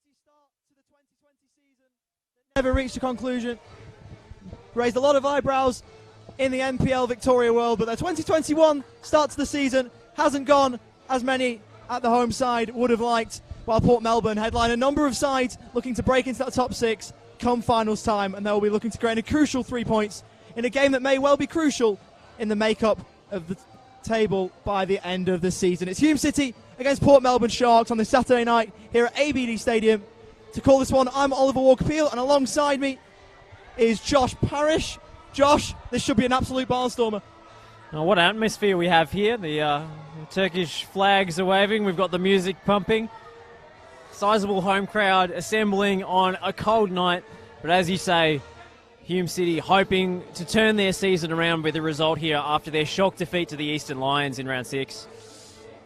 City start to the 2020 season that never reached a conclusion. Raised a lot of eyebrows in the NPL Victoria world, but their 2021 start to the season hasn't gone as many at the home side would have liked, while Port Melbourne headline a number of sides looking to break into that top six come finals time, and they'll be looking to gain a crucial 3 points in a game that may well be crucial in the makeup of the table by the end of the season. It's Hume City against Port Melbourne Sharks on this Saturday night here at ABD Stadium. To call this one, I'm Oliver Walker-Peel, and alongside me is Josh Parrish. Josh, this should be an absolute barnstormer. Oh, what an atmosphere we have here. The Turkish flags are waving. We've got the music pumping. Sizable home crowd assembling on a cold night. But as you say, Hume City hoping to turn their season around with a result here after their shock defeat to the Eastern Lions in round 6.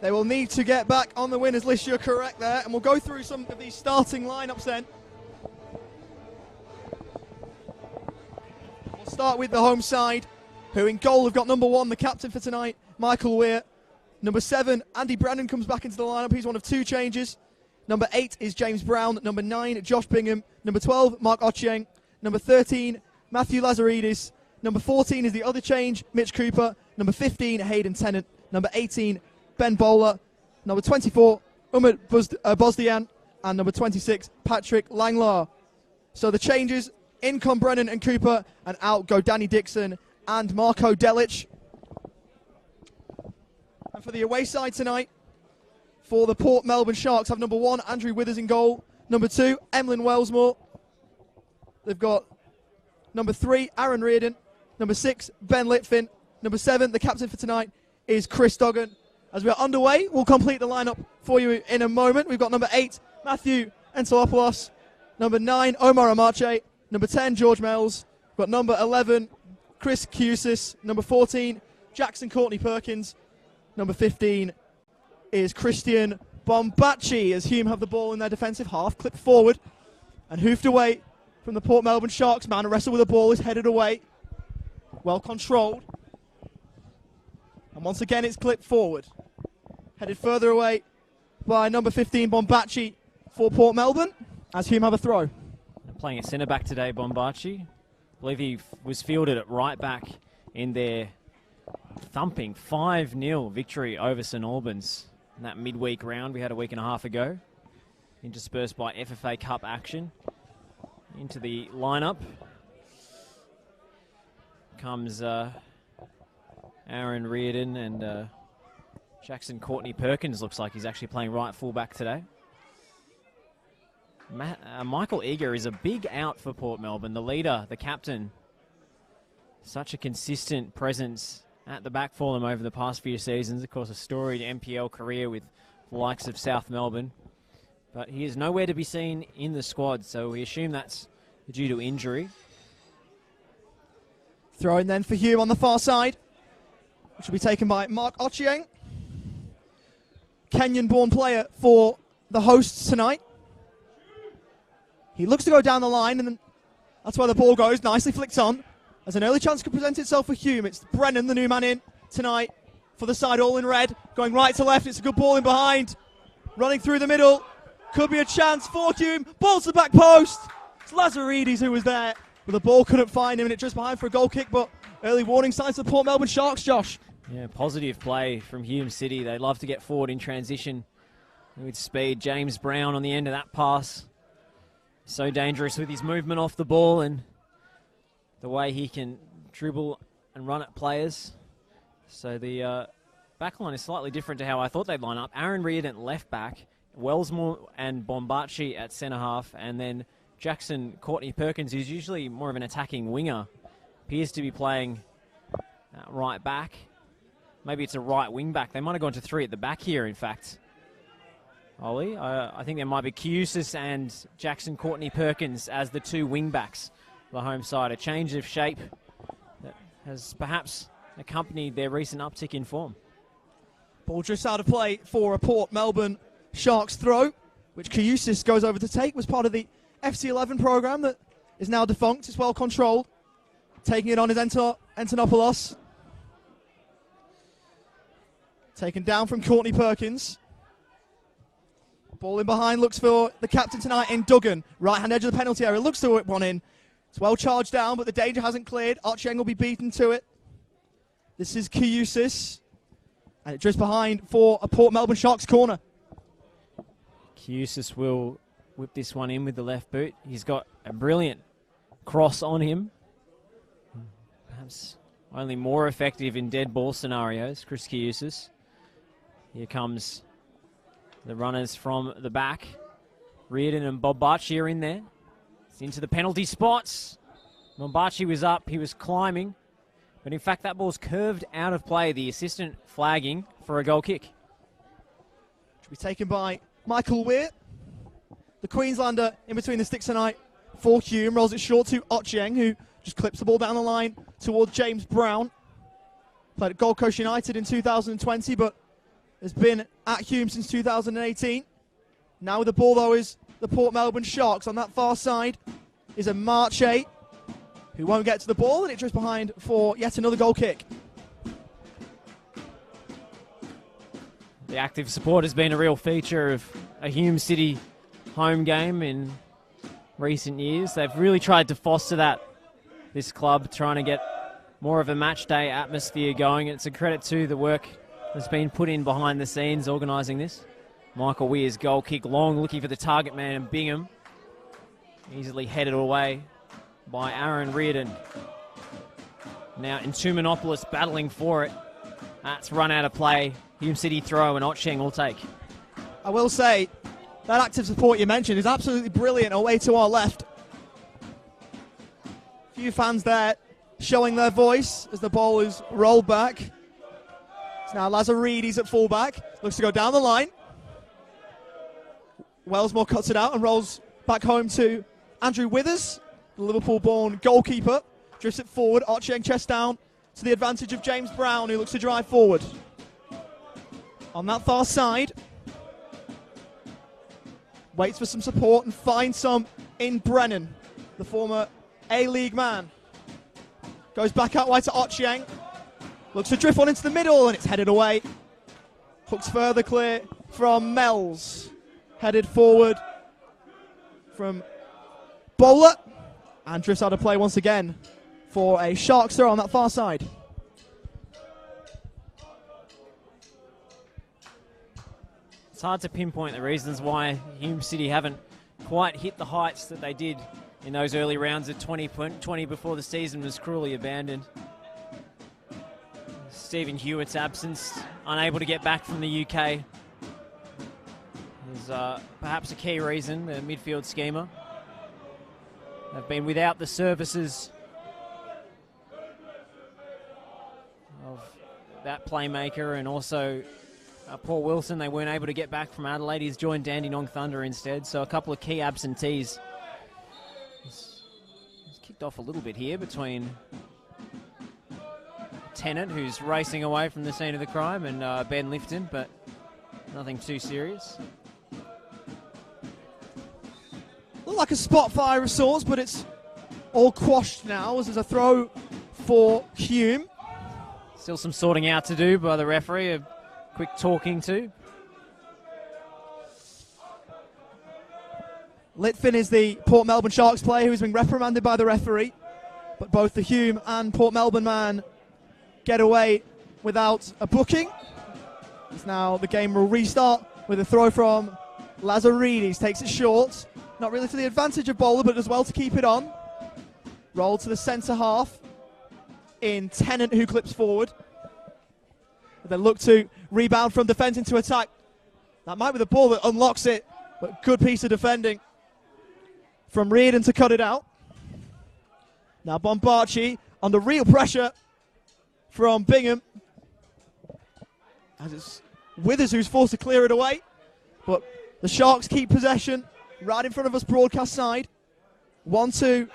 They will need to get back on the winners list, you're correct there. And we'll go through some of these starting lineups then. We'll start with the home side, who in goal have got number 1, the captain for tonight, Michael Weir. Number 7, Andy Brennan comes back into the lineup. He's one of 2 changes. Number 8 is James Brown. Number 9, Josh Bingham. Number 12, Mark Ochieng. Number 13, Matthew Lazaridis. Number 14 is the other change, Mitch Cooper. Number 15, Hayden Tennant. Number 18, Ben Bowler. Number 24, Umar Bosdian. And number 26, Patrick Langlar. So the changes, in come Brennan and Cooper, and out go Danny Dixon and Marco Delic. And for the away side tonight, for the Port Melbourne Sharks, have number 1, Andrew Withers in goal. Number 2, Emlyn Wellsmore. They've got number 3, Aaron Reardon. Number 6, Ben Litfin. Number 7, the captain for tonight, is Chris Duggan. As we are underway, we'll complete the lineup for you in a moment. We've got number 8, Matthew Entelopoulos. Number 9, Omar Amache. Number 10, George Mells. We've got number 11, Chris Cusis. Number 14, Jackson Courtney Perkins. Number 15 is Christian Bombacci, as Hume have the ball in their defensive half, clipped forward and hoofed away from the Port Melbourne Sharks man. A wrestle with the ball is headed away, well controlled, and once again it's clipped forward, headed further away by number 15 Bombacci for Port Melbourne, as Hume have a throw. Playing at centre back today, Bombacci. I believe he was fielded at right back in their thumping 5-0 victory over St Albans in that midweek round we had a week and a half ago, interspersed by FFA Cup action. Into the lineup comes Aaron Reardon, and Jackson Courtney Perkins looks like he's actually playing right fullback today. Michael Eager is a big out for Port Melbourne, the leader, the captain. Such a consistent presence at the back for them over the past few seasons. Of course, a storied NPL career with the likes of South Melbourne. But he is nowhere to be seen in the squad, so we assume that's due to injury. Throw in then for Hume on the far side, which will be taken by Mark Ochieng, Kenyan-born player for the hosts tonight. He looks to go down the line, and then that's where the ball goes, nicely flicked on. As an early chance could present itself for Hume, it's Brennan, the new man in tonight, for the side, all in red, going right to left. It's a good ball in behind, running through the middle. Could be a chance for Hume. Ball to the back post. It's Lazaridis who was there, but the ball couldn't find him, and it just behind for a goal kick. But early warning signs for the Port Melbourne Sharks, Josh. Yeah, positive play from Hume City. They love to get forward in transition with speed. James Brown on the end of that pass. So dangerous with his movement off the ball and the way he can dribble and run at players. So the backline is slightly different to how I thought they'd line up. Aaron Reardon left back, Wellsmore and Bombacci at centre half, and then Jackson Courtney Perkins, who's usually more of an attacking winger, appears to be playing right back. Maybe it's a right wing back. They might have gone to 3 at the back here, in fact. Ollie, I think there might be Cusis and Jackson Courtney Perkins as the 2 wing backs. The home side, a change of shape that has perhaps accompanied their recent uptick in form. Ball just out of play for a Port Melbourne Sharks throw, which Cusis goes over to take. Was part of the FC11 program that is now defunct. It's well controlled. Taking it on is Antonopoulos. Taken down from Courtney Perkins. Ball in behind, looks for the captain tonight in Duggan. Right-hand edge of the penalty area, looks to whip one in. It's well charged down, but the danger hasn't cleared. Otcheng will be beaten to it. This is Kiyusis. And it drifts behind for a Port Melbourne Sharks corner. Kiyusis will whip this one in with the left boot. He's got a brilliant cross on him. Perhaps only more effective in dead ball scenarios, Chris Kiyusis. Here comes the runners from the back. Reardon and Bobachi are in there. It's into the penalty spots. Bobachi was up, he was climbing. But in fact, that ball's curved out of play. The assistant flagging for a goal kick. Should be taken by Michael Weir. The Queenslander in between the sticks tonight for Hume. Rolls it short to Otcheng, who just clips the ball down the line towards James Brown. Played at Gold Coast United in 2020, but has been at Hume since 2018. Now with the ball, though, is the Port Melbourne Sharks. On that far side is a Marche, who won't get to the ball, and it drifts behind for yet another goal kick. The active support has been a real feature of a Hume City home game in recent years. They've really tried to foster that, this club, trying to get more of a match day atmosphere going. It's a credit to the work that's been put in behind the scenes organising this. Michael Weir's goal kick long, looking for the target man, and Bingham easily headed away by Aaron Reardon. Now Intuminopoulos battling for it. That's run out of play. Hume City throw, and Otcheng will take. I will say, that active support you mentioned is absolutely brilliant away to our left. A few fans there showing their voice as the ball is rolled back. It's now Lazaridis at fullback. Looks to go down the line. Wellsmore cuts it out and rolls back home to Andrew Withers, the Liverpool-born goalkeeper. Drifts it forward. Otcheng chest down to the advantage of James Brown, who looks to drive forward. On that far side, waits for some support and finds some in Brennan, the former A-League man. Goes back out wide to Otcheng. Looks to drift one into the middle, and it's headed away. Hooks further clear from Mells. Headed forward from Bowler. And drifts out of play once again for a Sharks throw on that far side. It's hard to pinpoint the reasons why Hume City haven't quite hit the heights that they did in those early rounds of 2020 before the season was cruelly abandoned. Stephen Hewitt's absence, unable to get back from the UK, is perhaps a key reason. The midfield schemer. They've been without the services of that playmaker, and also Paul Wilson. They weren't able to get back from Adelaide. He's joined Dandenong Thunder instead, so a couple of key absentees. He's kicked off a little bit here between Tennant, who's racing away from the scene of the crime, and Ben Lifton, but nothing too serious. Looked like a spot fire of sorts, but it's all quashed now as there's a throw for Hume. Still some sorting out to do by the referee, a quick talking to. Litfin is the Port Melbourne Sharks player who's been reprimanded by the referee, but both the Hume and Port Melbourne man get away without a booking. It's now the game will restart with a throw from Lazaridis. Takes it short. Not really to the advantage of Bowler, but as well to keep it on. Roll to the centre half in Tennant, who clips forward. Then look to rebound from defence into attack. That might be the ball that unlocks it, but good piece of defending from Reardon to cut it out. Now Bombarchi under real pressure from Bingham. As it's Withers who's forced to clear it away. But the Sharks keep possession right in front of us broadcast side. 1-2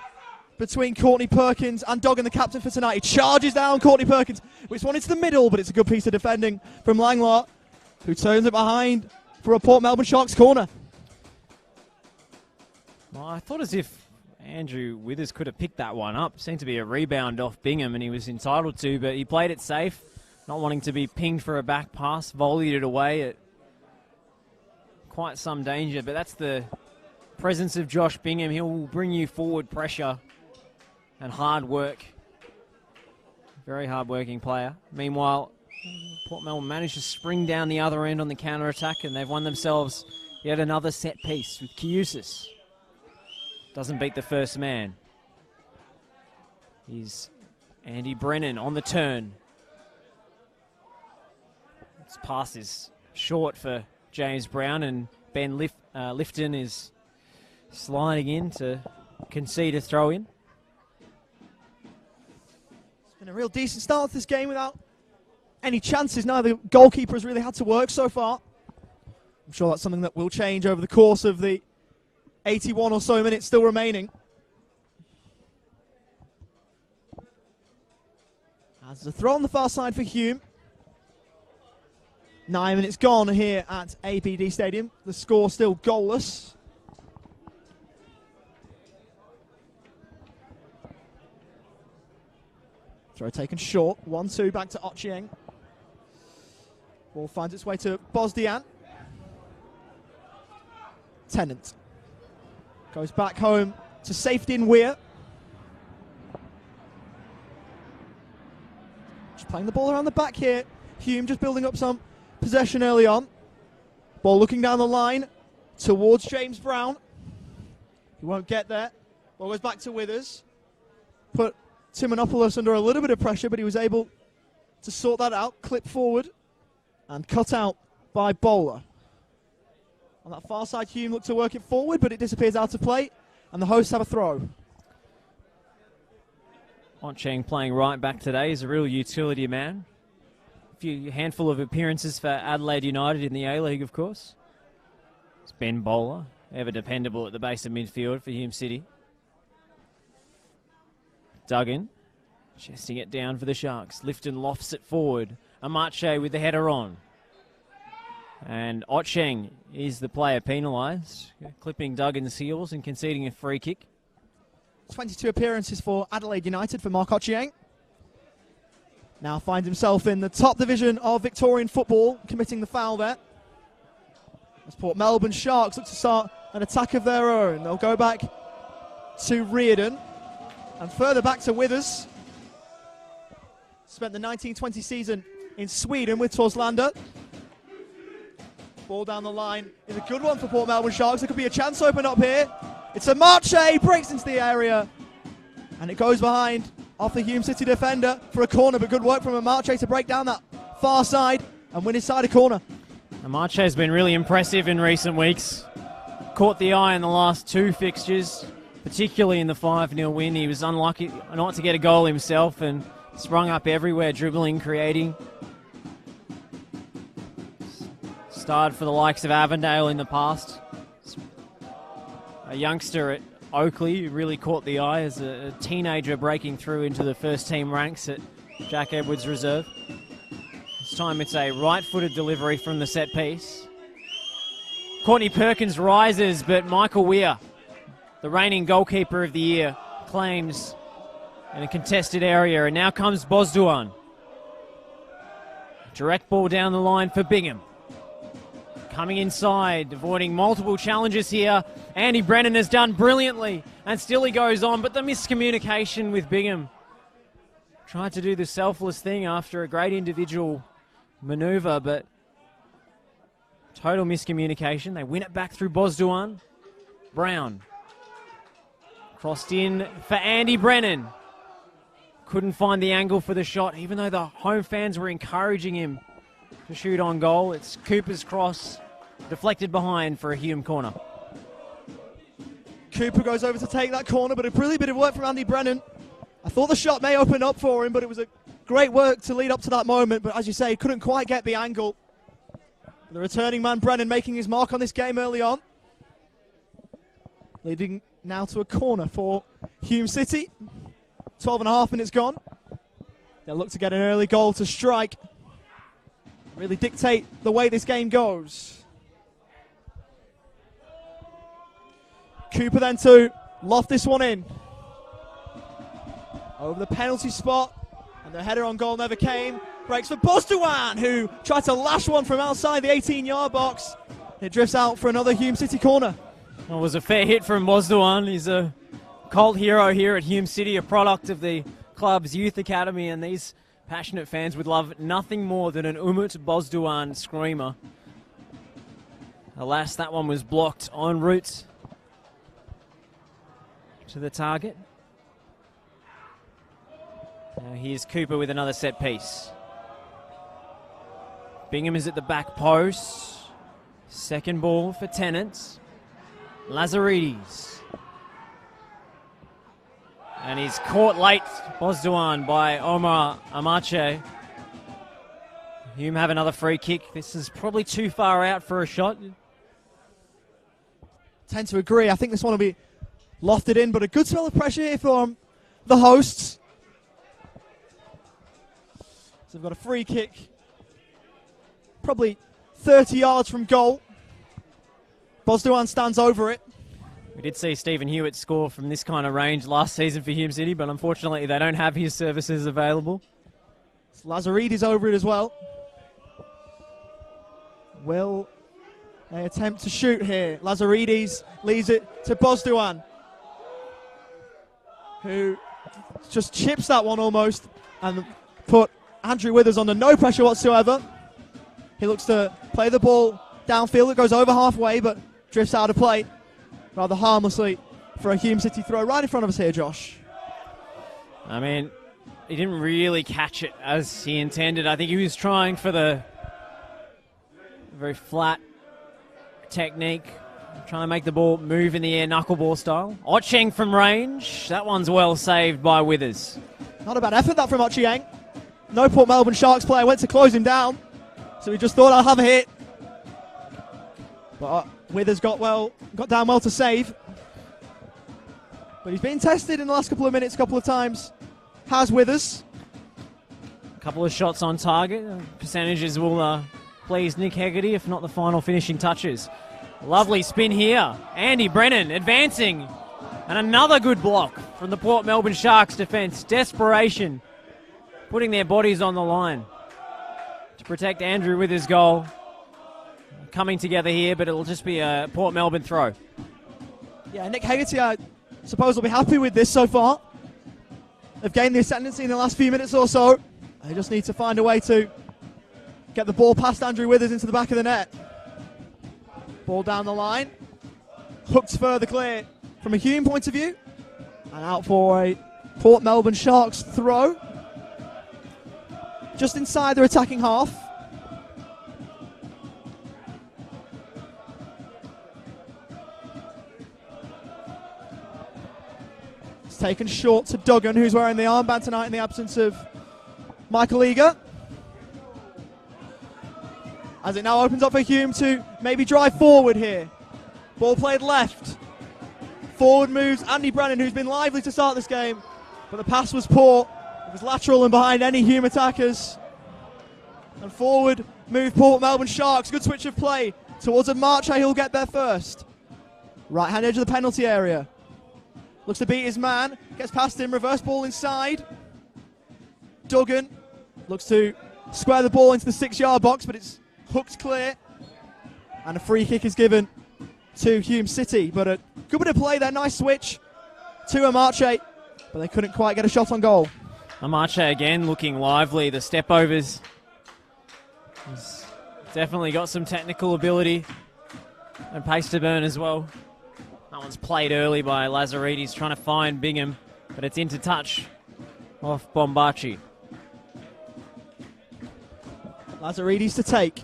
between Courtney Perkins and Doggan, the captain for tonight. He charges down Courtney Perkins, which one into the middle, but it's a good piece of defending from Langlaw, who turns it behind for a Port Melbourne Sharks corner. Well, I thought as if Andrew Withers could have picked that one up. Seemed to be a rebound off Bingham, and he was entitled to, but he played it safe, not wanting to be pinged for a back pass, volleyed it away at quite some danger, but that's the presence of Josh Bingham. He'll bring you forward pressure and hard work. Very hard-working player. Meanwhile, Port Melbourne managed to spring down the other end on the counter-attack, and they've won themselves yet another set piece with Kiusis. Doesn't beat the first man. He's Andy Brennan on the turn. This pass is short for James Brown, and Ben Lifton is sliding in to concede a throw-in. It's been a real decent start to this game without any chances. Neither goalkeeper has really had to work so far. I'm sure that's something that will change over the course of the 81 or so minutes still remaining. As a throw on the far side for Hume. 9 minutes gone here at APD Stadium. The score still goalless. Throw taken short. 1-2 back to Ochieng. Ball finds its way to Bosdian. Tennant goes back home to safety in Weir. Just playing the ball around the back here. Hume just building up some possession early on. Ball looking down the line towards James Brown. He won't get there. Ball goes back to Withers. Put Timonopoulos under a little bit of pressure, but he was able to sort that out. Clip forward and cut out by Bowler. On that far side, Hume looked to work it forward, but it disappears out of play, and the hosts have a throw. Ochieng playing right back today is a real utility man. A handful of appearances for Adelaide United in the A-League, of course. It's Ben Bowler, ever dependable at the base of midfield for Hume City. Duggan, chesting it down for the Sharks. Lifton lofts it forward. Amache with the header on. And Ochieng is the player penalised, clipping Duggan's heels and conceding a free kick. 22 appearances for Adelaide United for Mark Ochieng. Now finds himself in the top division of Victorian football, committing the foul there. As Port Melbourne Sharks look to start an attack of their own. They'll go back to Reardon and further back to Withers. Spent the 1920 season in Sweden with Torslanda. Ball down the line is a good one for Port Melbourne Sharks. There could be a chance open up here. It's a Marche, breaks into the area, and it goes behind off the Hume City defender for a corner, but good work from Marche to break down that far side and win inside a corner. Marche has been really impressive in recent weeks. Caught the eye in the last two fixtures, particularly in the 5-0 win. He was unlucky not to get a goal himself and sprung up everywhere, dribbling, creating. Starred for the likes of Avondale in the past. A youngster at Oakley who really caught the eye as a teenager breaking through into the first team ranks at Jack Edwards Reserve. This time it's a right-footed delivery from the set piece. Courtney Perkins rises, but Michael Weir, the reigning goalkeeper of the year, claims in a contested area, and now comes Bosduan. Direct ball down the line for Bingham. Coming inside, avoiding multiple challenges here. Andy Brennan has done brilliantly, and still he goes on, but the miscommunication with Bingham. Tried to do the selfless thing after a great individual manoeuvre, but total miscommunication. They win it back through Bosduan. Brown. Crossed in for Andy Brennan. Couldn't find the angle for the shot, even though the home fans were encouraging him to shoot on goal. It's Cooper's cross, deflected behind for a Hume corner. Cooper goes over to take that corner, but a brilliant bit of work from Andy Brennan. I thought the shot may open up for him, but it was a great work to lead up to that moment. But as you say, couldn't quite get the angle. The returning man, Brennan, making his mark on this game early on. Leading now to a corner for Hume City. 12.5 minutes gone. They'll look to get an early goal to strike. Really dictate the way this game goes. Cooper then to loft this one in. Over the penalty spot. And the header on goal never came. Breaks for Bosduan, who tried to lash one from outside the 18-yard box. It drifts out for another Hume City corner. Well, it was a fair hit from Bosdowan. He's a cult hero here at Hume City, a product of the club's youth academy, and these passionate fans would love nothing more than an Umut Bosdowan screamer. Alas, that one was blocked en route to the target. Now here's Cooper with another set piece. Bingham is at the back post. Second ball for Tennant. Lazaridis. And he's caught late, Bosdowan, by Omar Amache. Hume have another free kick. This is probably too far out for a shot. Tend to agree. I think this one will be lofted in, but a good spell of pressure here from the hosts. So they've got a free kick, probably 30 yards from goal. Bosdowan stands over it. We did see Stephen Hewitt score from this kind of range last season for Hume City, but unfortunately they don't have his services available. Lazaridis over it as well. Will they attempt to shoot here? Lazaridis leaves it to Bosdowan, who just chips that one almost and put Andrew Withers under no pressure whatsoever. He looks to play the ball downfield. It goes over halfway, but drifts out of play rather harmlessly for a Hume City throw right in front of us here, Josh. I mean, he didn't really catch it as he intended. I think he was trying for the very flat technique, trying to make the ball move in the air, knuckleball style. Ocheng from range. That one's well saved by Withers. Not a bad effort that from Ocheng. No Port Melbourne Sharks player went to close him down, so he just thought I'll have a hit. But Withers got down well to save. But he's been tested in the last couple of minutes, a couple of times. Has Withers. A couple of shots on target. Percentages will please Nick Hegarty, if not the final finishing touches. Lovely spin here. Andy Brennan advancing. And another good block from the Port Melbourne Sharks defence. Desperation. Putting their bodies on the line to protect Andrew Withers' goal. Coming together here, but it'll just be a Port Melbourne throw. Yeah, Nick Hegarty, I suppose, will be happy with this so far. They've gained the ascendancy in the last few minutes or so. They just need to find a way to get the ball past Andrew Withers into the back of the net. Ball down the line. Hooked further clear from a Hume point of view. And out for a Port Melbourne Sharks throw. Just inside their attacking half. It's taken short to Duggan, who's wearing the armband tonight in the absence of Michael Eager. As it now opens up for Hume to maybe drive forward here. Ball played left. Forward moves Andy Brennan, who's been lively to start this game, but the pass was poor. It was lateral and behind any Hume attackers. And forward move Port Melbourne Sharks. Good switch of play towards a Marche, who'll get there first. Right hand edge of the penalty area. Looks to beat his man. Gets past him. Reverse ball inside. Duggan looks to square the ball into the 6-yard box, but it's hooked clear. And a free kick is given to Hume City. But a good bit of play there. Nice switch to Amarche, but they couldn't quite get a shot on goal. Amarche again looking lively. The step overs. He's definitely got some technical ability and pace to burn as well. That one's played early by Lazaridis, trying to find Bingham, but it's into touch off Bombachi. Lazaridis to take.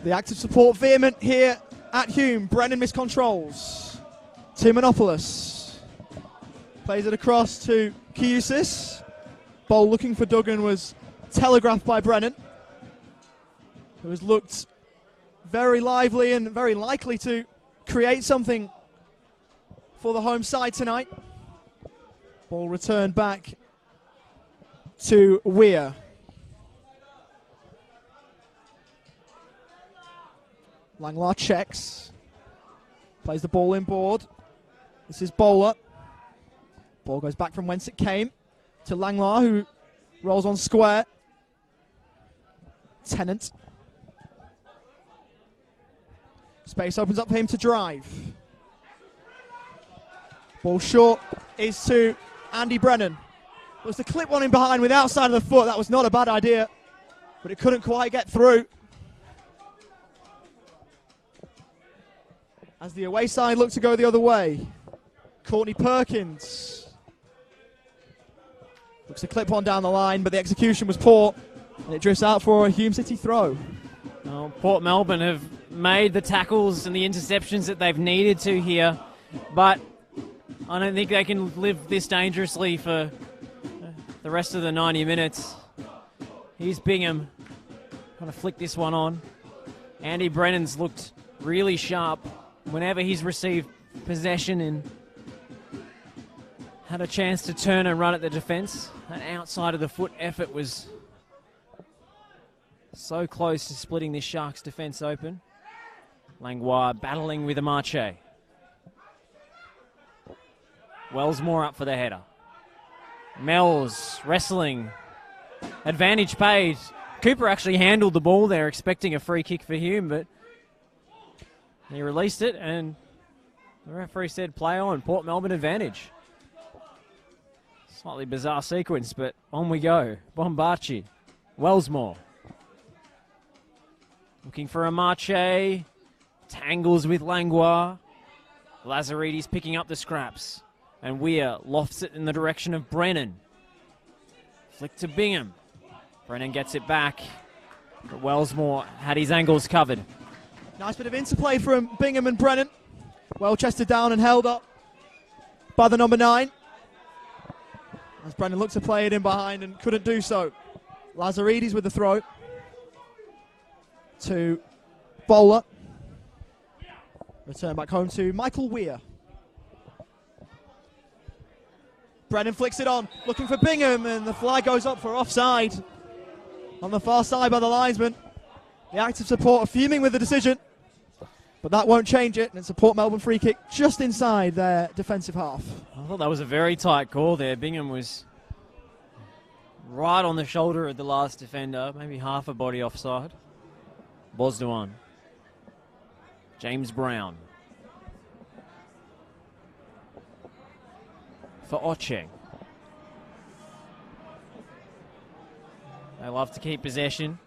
The active support vehement here at Hume. Brennan miscontrols. To Manopoulos. Plays it across to Kiusis. Ball looking for Duggan was telegraphed by Brennan, who has looked very lively and very likely to create something for the home side tonight. Ball returned back to Weir. Langlaar checks. Plays the ball inboard. This is Bowler. Ball goes back from whence it came to Langlar, who rolls on square. Tennant. Space opens up for him to drive. Ball short is to Andy Brennan. Was to clip one in behind with the outside of the foot. That was not a bad idea, but it couldn't quite get through. As the away side looked to go the other way. Courtney Perkins looks to clip one down the line, but the execution was poor, and it drifts out for a Hume City throw. Well, Port Melbourne have made the tackles and the interceptions that they've needed to here, but I don't think they can live this dangerously for the rest of the 90 minutes. Here's Bingham trying to flick this one on. Andy Brennan's looked really sharp whenever he's received possession and had a chance to turn and run at the defence. That outside of the foot effort was so close to splitting this Sharks defence open. Langlois battling with Amache. Wellsmore up for the header. Mel's wrestling. Advantage paid. Cooper actually handled the ball there, expecting a free kick for Hume, but he released it and the referee said play on, Port Melbourne advantage. Slightly bizarre sequence, but on we go. Bombachi. Wellsmore. Looking for Amache. Tangles with Langlois. Lazaridis picking up the scraps. And Weir lofts it in the direction of Brennan. Flick to Bingham. Brennan gets it back. But Wellsmore had his angles covered. Nice bit of interplay from Bingham and Brennan. Well chested down and held up by the number 9. As Brennan looked to play it in behind and couldn't do so. Lazaridis with the throw. To Bowler. Return back home to Michael Weir. Brennan flicks it on, looking for Bingham, and the flag goes up for offside. On the far side by the linesman. The active support are fuming with the decision, but that won't change it, and it's a Port Melbourne free kick just inside their defensive half. I thought that was a very tight call there. Bingham was right on the shoulder of the last defender, maybe half a body offside. Bosdowan. James Brown. For Ocheng. They love to keep possession.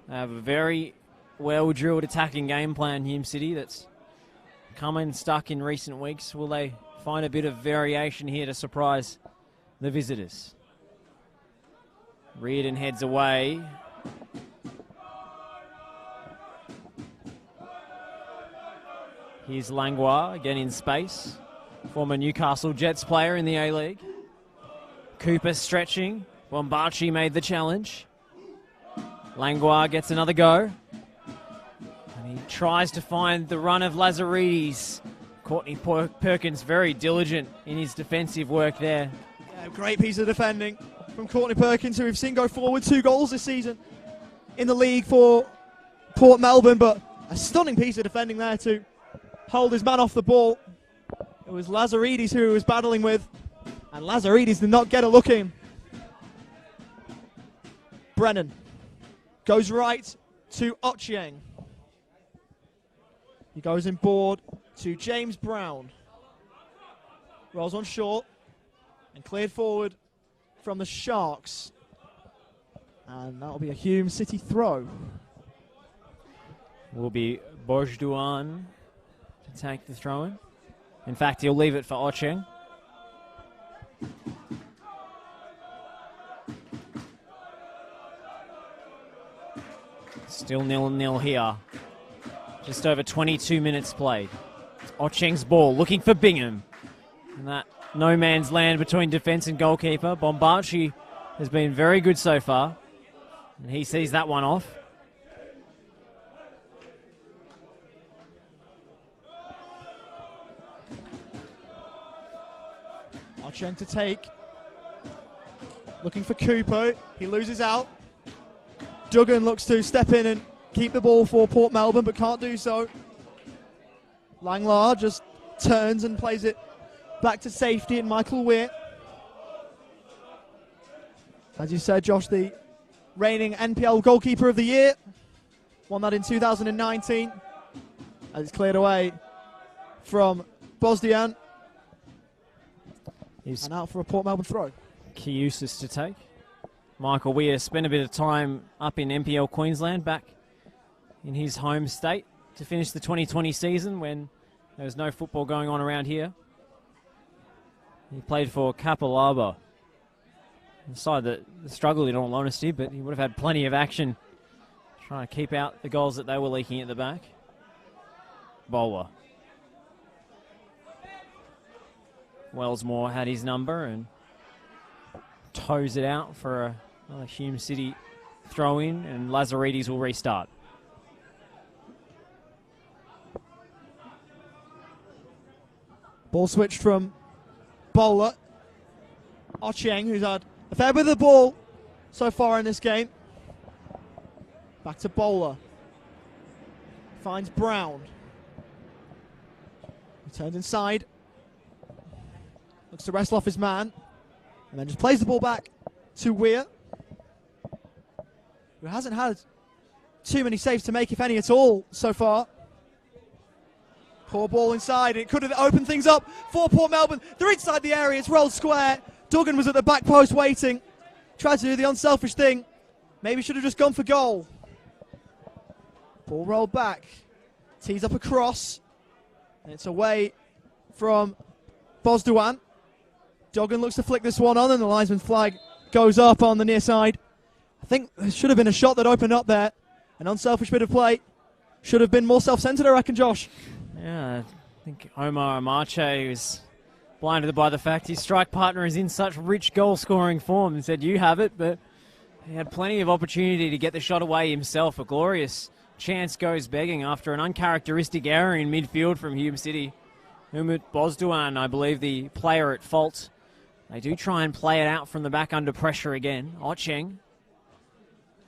They have a very well-drilled attacking game plan, Hume City, that's come and stuck in recent weeks. Will they find a bit of variation here to surprise the visitors? Reardon heads away. Here's Langlois, again in space. Former Newcastle Jets player in the A-League. Cooper stretching. Bombachi made the challenge. Langlois gets another go. And he tries to find the run of Lazaridis. Courtney Perkins very diligent in his defensive work there. Yeah, great piece of defending from Courtney Perkins, who we've seen go forward 2 goals this season in the league for Port Melbourne, but a stunning piece of defending there to hold his man off the ball. It was Lazaridis who he was battling with, and Lazaridis did not get a look in. Brennan goes right to Ochieng. He goes in board to James Brown. Rolls on short and cleared forward from the Sharks. And that'll be a Hume City throw. Will be Bojduan to take the throw in. In fact, he'll leave it for Ocheng. Still 0-0 here. Just over 22 minutes played. Ocheng's ball, looking for Bingham. And that no man's land between defence and goalkeeper. Bombachi has been very good so far. And he sees that one off. Ocheng to take. Looking for Cooper. He loses out. Duggan looks to step in and keep the ball for Port Melbourne, but can't do so. Langlar just turns and plays it back to safety, and Michael Weir. As you said, Josh, the reigning NPL goalkeeper of the year. Won that in 2019. As it's cleared away from Bosdian. And out for a Port Melbourne throw. Key uses to take. Michael Weir spent a bit of time up in NPL Queensland, back in his home state, to finish the 2020 season when there was no football going on around here. He played for Kapalaba. A side that struggled in all honesty, but he would have had plenty of action trying to keep out the goals that they were leaking at the back. Bowler. Wellsmore had his number and toes it out for another Hume City throw-in, and Lazaridis will restart. Ball switched from Bowler. Ochieng, who's had a fair bit of the ball so far in this game. Back to Bowler. Finds Brown. He turns inside. Looks to wrestle off his man. And then just plays the ball back to Weir, who hasn't had too many saves to make, if any at all, so far. Poor ball inside. It could have opened things up for Port Melbourne. They're inside the area. It's rolled square. Duggan was at the back post waiting. Tried to do the unselfish thing. Maybe should have just gone for goal. Ball rolled back. Tees up a cross. And it's away from Bosduan. Duggan looks to flick this one on, and the linesman's flag goes up on the near side. I think there should have been a shot that opened up there. An unselfish bit of play. Should have been more self-centered, I reckon, Josh. Yeah, I think Omar Amache was blinded by the fact his strike partner is in such rich goal-scoring form and said, you have it, but he had plenty of opportunity to get the shot away himself. A glorious chance goes begging after an uncharacteristic error in midfield from Hume City. Umut Bosduan, I believe, the player at fault. They do try and play it out from the back under pressure again. Ocheng.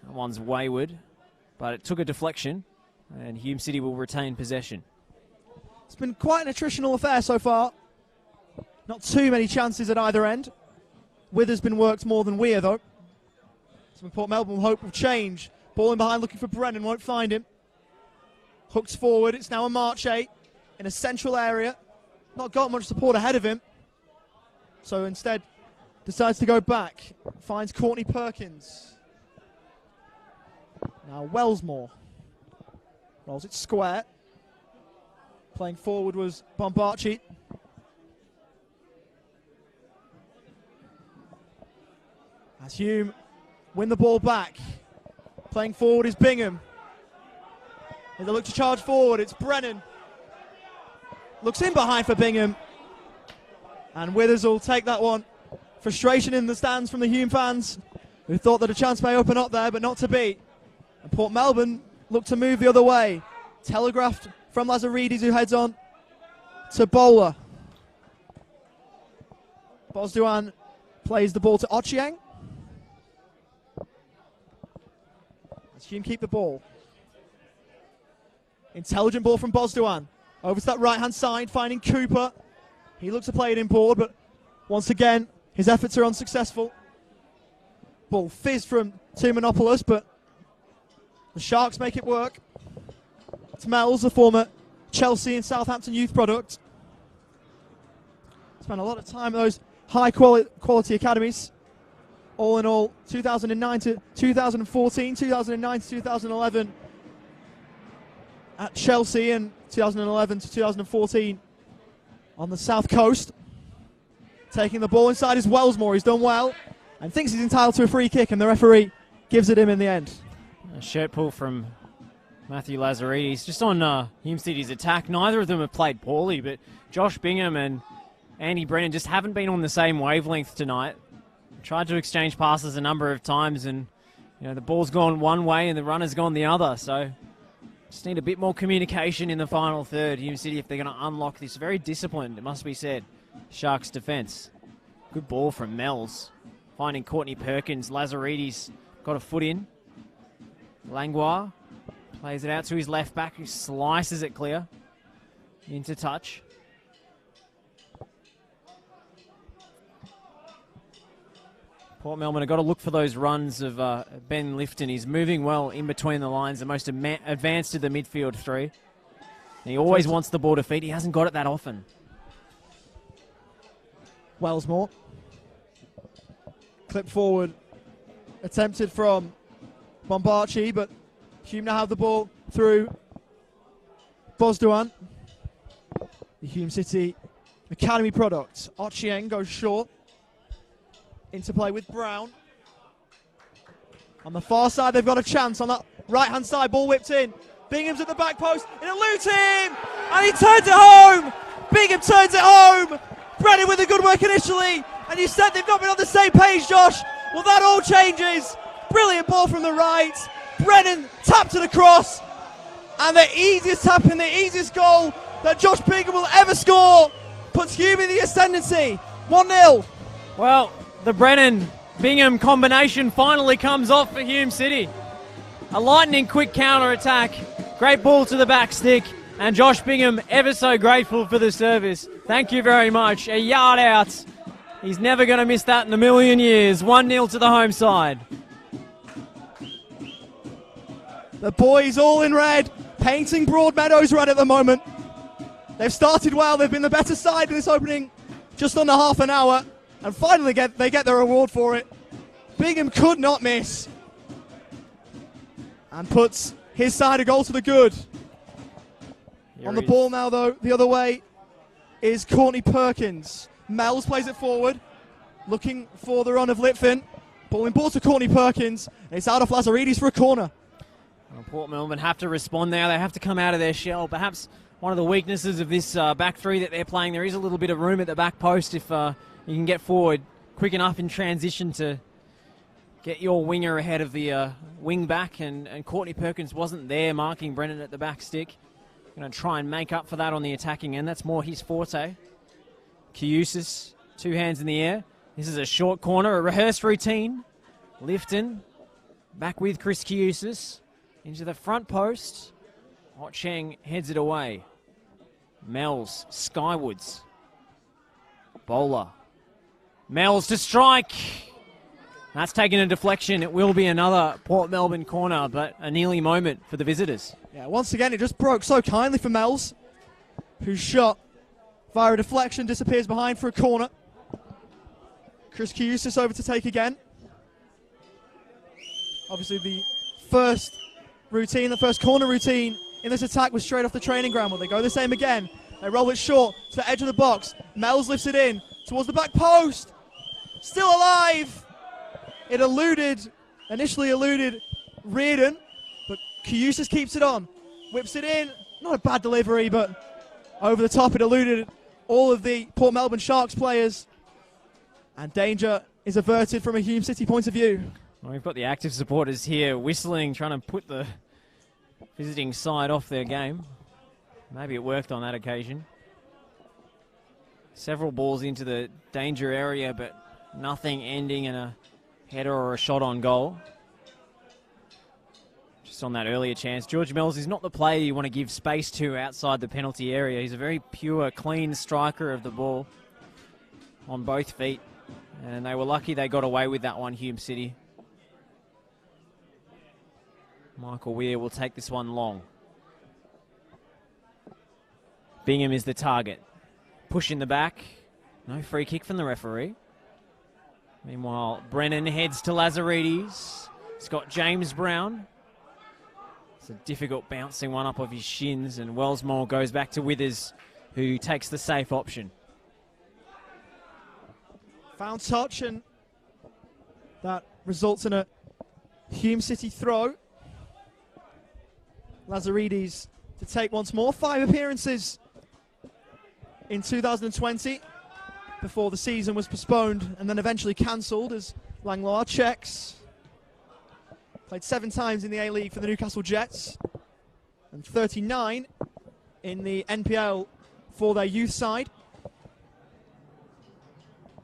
That one's wayward, but it took a deflection, and Hume City will retain possession. It's been quite an attritional affair so far. Not too many chances at either end. Wither's been worked more than Weir, though. So Port Melbourne will hope will change. Ball in behind, looking for Brennan, won't find him. Hooks forward, it's now a Marche in a central area. Not got much support ahead of him. So instead, decides to go back. Finds Courtney Perkins. Now Wellsmore. Rolls it square. Playing forward was Bombarchi. As Hume win the ball back. Playing forward is Bingham. As they look to charge forward, it's Brennan. Looks in behind for Bingham. And Withers will take that one. Frustration in the stands from the Hume fans, who thought that a chance may open up there, but not to be. And Port Melbourne look to move the other way. Telegraphed from Lazaridis, who heads on to Bowler. Bosduan plays the ball to Ochieng. As Hume keep the ball. Intelligent ball from Bosduan. Over to that right-hand side, finding Cooper. He looks to play it in board, but once again, his efforts are unsuccessful. Ball fizz from Tumanopoulos, but the Sharks make it work. It's Mells, the former Chelsea and Southampton youth product. Spent a lot of time at those high quality academies. All in all, 2009 to 2014, 2009 to 2011 at Chelsea, and 2011 to 2014 on the south coast. Taking the ball inside is Wellsmore. He's done well and thinks he's entitled to a free kick, and the referee gives it him in the end. A shirt pull from Matthew Lazaridis. Just on Hume City's attack, neither of them have played poorly, but Josh Bingham and Andy Brennan just haven't been on the same wavelength tonight. Tried to exchange passes a number of times, and the ball's gone one way and the runner's gone the other. So just need a bit more communication in the final third, Hume City, if they're going to unlock this very disciplined, it must be said, Sharks defence. Good ball from Mells. Finding Courtney Perkins. Lazaridis got a foot in. Langlois plays it out to his left back, who slices it clear into touch. Port Melbourne have got to look for those runs of Ben Lifton. He's moving well in between the lines, the most advanced of the midfield three. And he always wants the ball to feet. He hasn't got it that often. Wellsmore. Clip forward. Attempted from Bombarchi, but Hume now have the ball through Bosdoan. The Hume City Academy product. Ochieng goes short. Into play with Brown. On the far side, they've got a chance. On that right-hand side, ball whipped in. Bingham's at the back post. It eludes him! And he turns it home! Bingham turns it home! Brennan with a good work initially. And you said they've not been on the same page, Josh. Well, that all changes. Brilliant ball from the right. Brennan tapped to the cross. And the easiest tap and the easiest goal that Josh Bingham will ever score puts Hume in the ascendancy. 1-0. Well, the Brennan-Bingham combination finally comes off for Hume City. A lightning quick counter-attack. Great ball to the back stick. And Josh Bingham ever so grateful for the service. Thank you very much. A yard out. He's never going to miss that in a million years. 1-0 to the home side. The boys all in red, painting Broadmeadows red at the moment. They've started well. They've been the better side in this opening just under half an hour. And finally they get their reward for it. Bingham could not miss. And puts his side a goal to the good. On the ball now, though, the other way is Courtney Perkins. Mells plays it forward, looking for the run of Litvin. Ball to Courtney Perkins, and it's out of Lazaridis for a corner. Well, Port Melbourne have to respond now. They have to come out of their shell. Perhaps one of the weaknesses of this back three that they're playing, there is a little bit of room at the back post if you can get forward quick enough in transition to get your winger ahead of the wing back. And Courtney Perkins wasn't there marking Brennan at the back stick. Going to try and make up for that on the attacking end. That's more his forte. Kiusis, two hands in the air. This is a short corner, a rehearsed routine. Lifton, back with Chris Kiusis. Into the front post. Cheng heads it away. Mells, skywards. Bowler. Mells to strike. That's taken a deflection. It will be another Port Melbourne corner, but a nearly moment for the visitors. Yeah, once again, it just broke so kindly for Mells, whose shot via a deflection disappears behind for a corner. Chris Kiusis over to take again. Obviously, the first corner routine in this attack was straight off the training ground. Will they go the same again? They roll it short to the edge of the box. Mells lifts it in towards the back post. Still alive. It initially eluded Reardon, but Kiusis keeps it on. Whips it in. Not a bad delivery, but over the top it eluded all of the Port Melbourne Sharks players. And danger is averted from a Hume City point of view. Well, we've got the active supporters here whistling, trying to put the visiting side off their game. Maybe it worked on that occasion. Several balls into the danger area, but nothing ending in a header or a shot on goal. Just on that earlier chance. George Mells is not the player you want to give space to outside the penalty area. He's a very pure, clean striker of the ball on both feet. And they were lucky they got away with that one, Hume City. Michael Weir will take this one long. Bingham is the target. Push in the back. No free kick from the referee. Meanwhile, Brennan heads to Lazaridis. It's got James Brown. It's a difficult bouncing one up of his shins, and Wellsmore goes back to Withers, who takes the safe option. Found touch, and that results in a Hume City throw. Lazaridis to take once more. 5 appearances in 2020 before the season was postponed and then eventually cancelled as Langlois checks. Played 7 times in the A-League for the Newcastle Jets and 39 in the NPL for their youth side.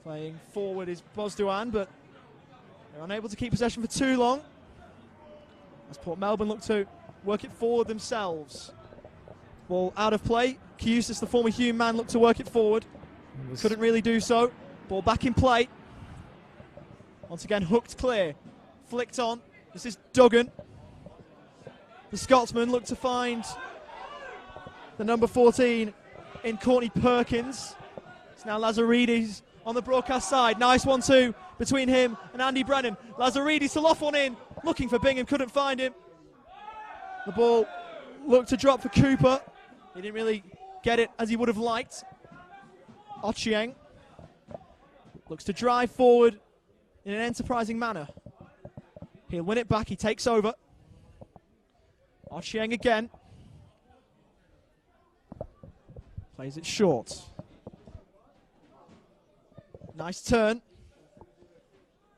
Playing forward is Bosdoan, but they're unable to keep possession for too long as Port Melbourne look to work it forward themselves. Ball out of play. Kiusis, the former Hume man, looked to work it forward. Couldn't really do so. Ball back in play. Once again, hooked clear. Flicked on. This is Duggan. The Scotsman looked to find the number 14 in Courtney Perkins. It's now Lazaridis on the broadcast side. Nice 1-2 between him and Andy Brennan. Lazaridis to loft one in. Looking for Bingham, couldn't find him. The ball looked to drop for Cooper. He didn't really get it as he would have liked. Ochieng looks to drive forward in an enterprising manner. He'll win it back, he takes over. Ochieng again. Plays it short. Nice turn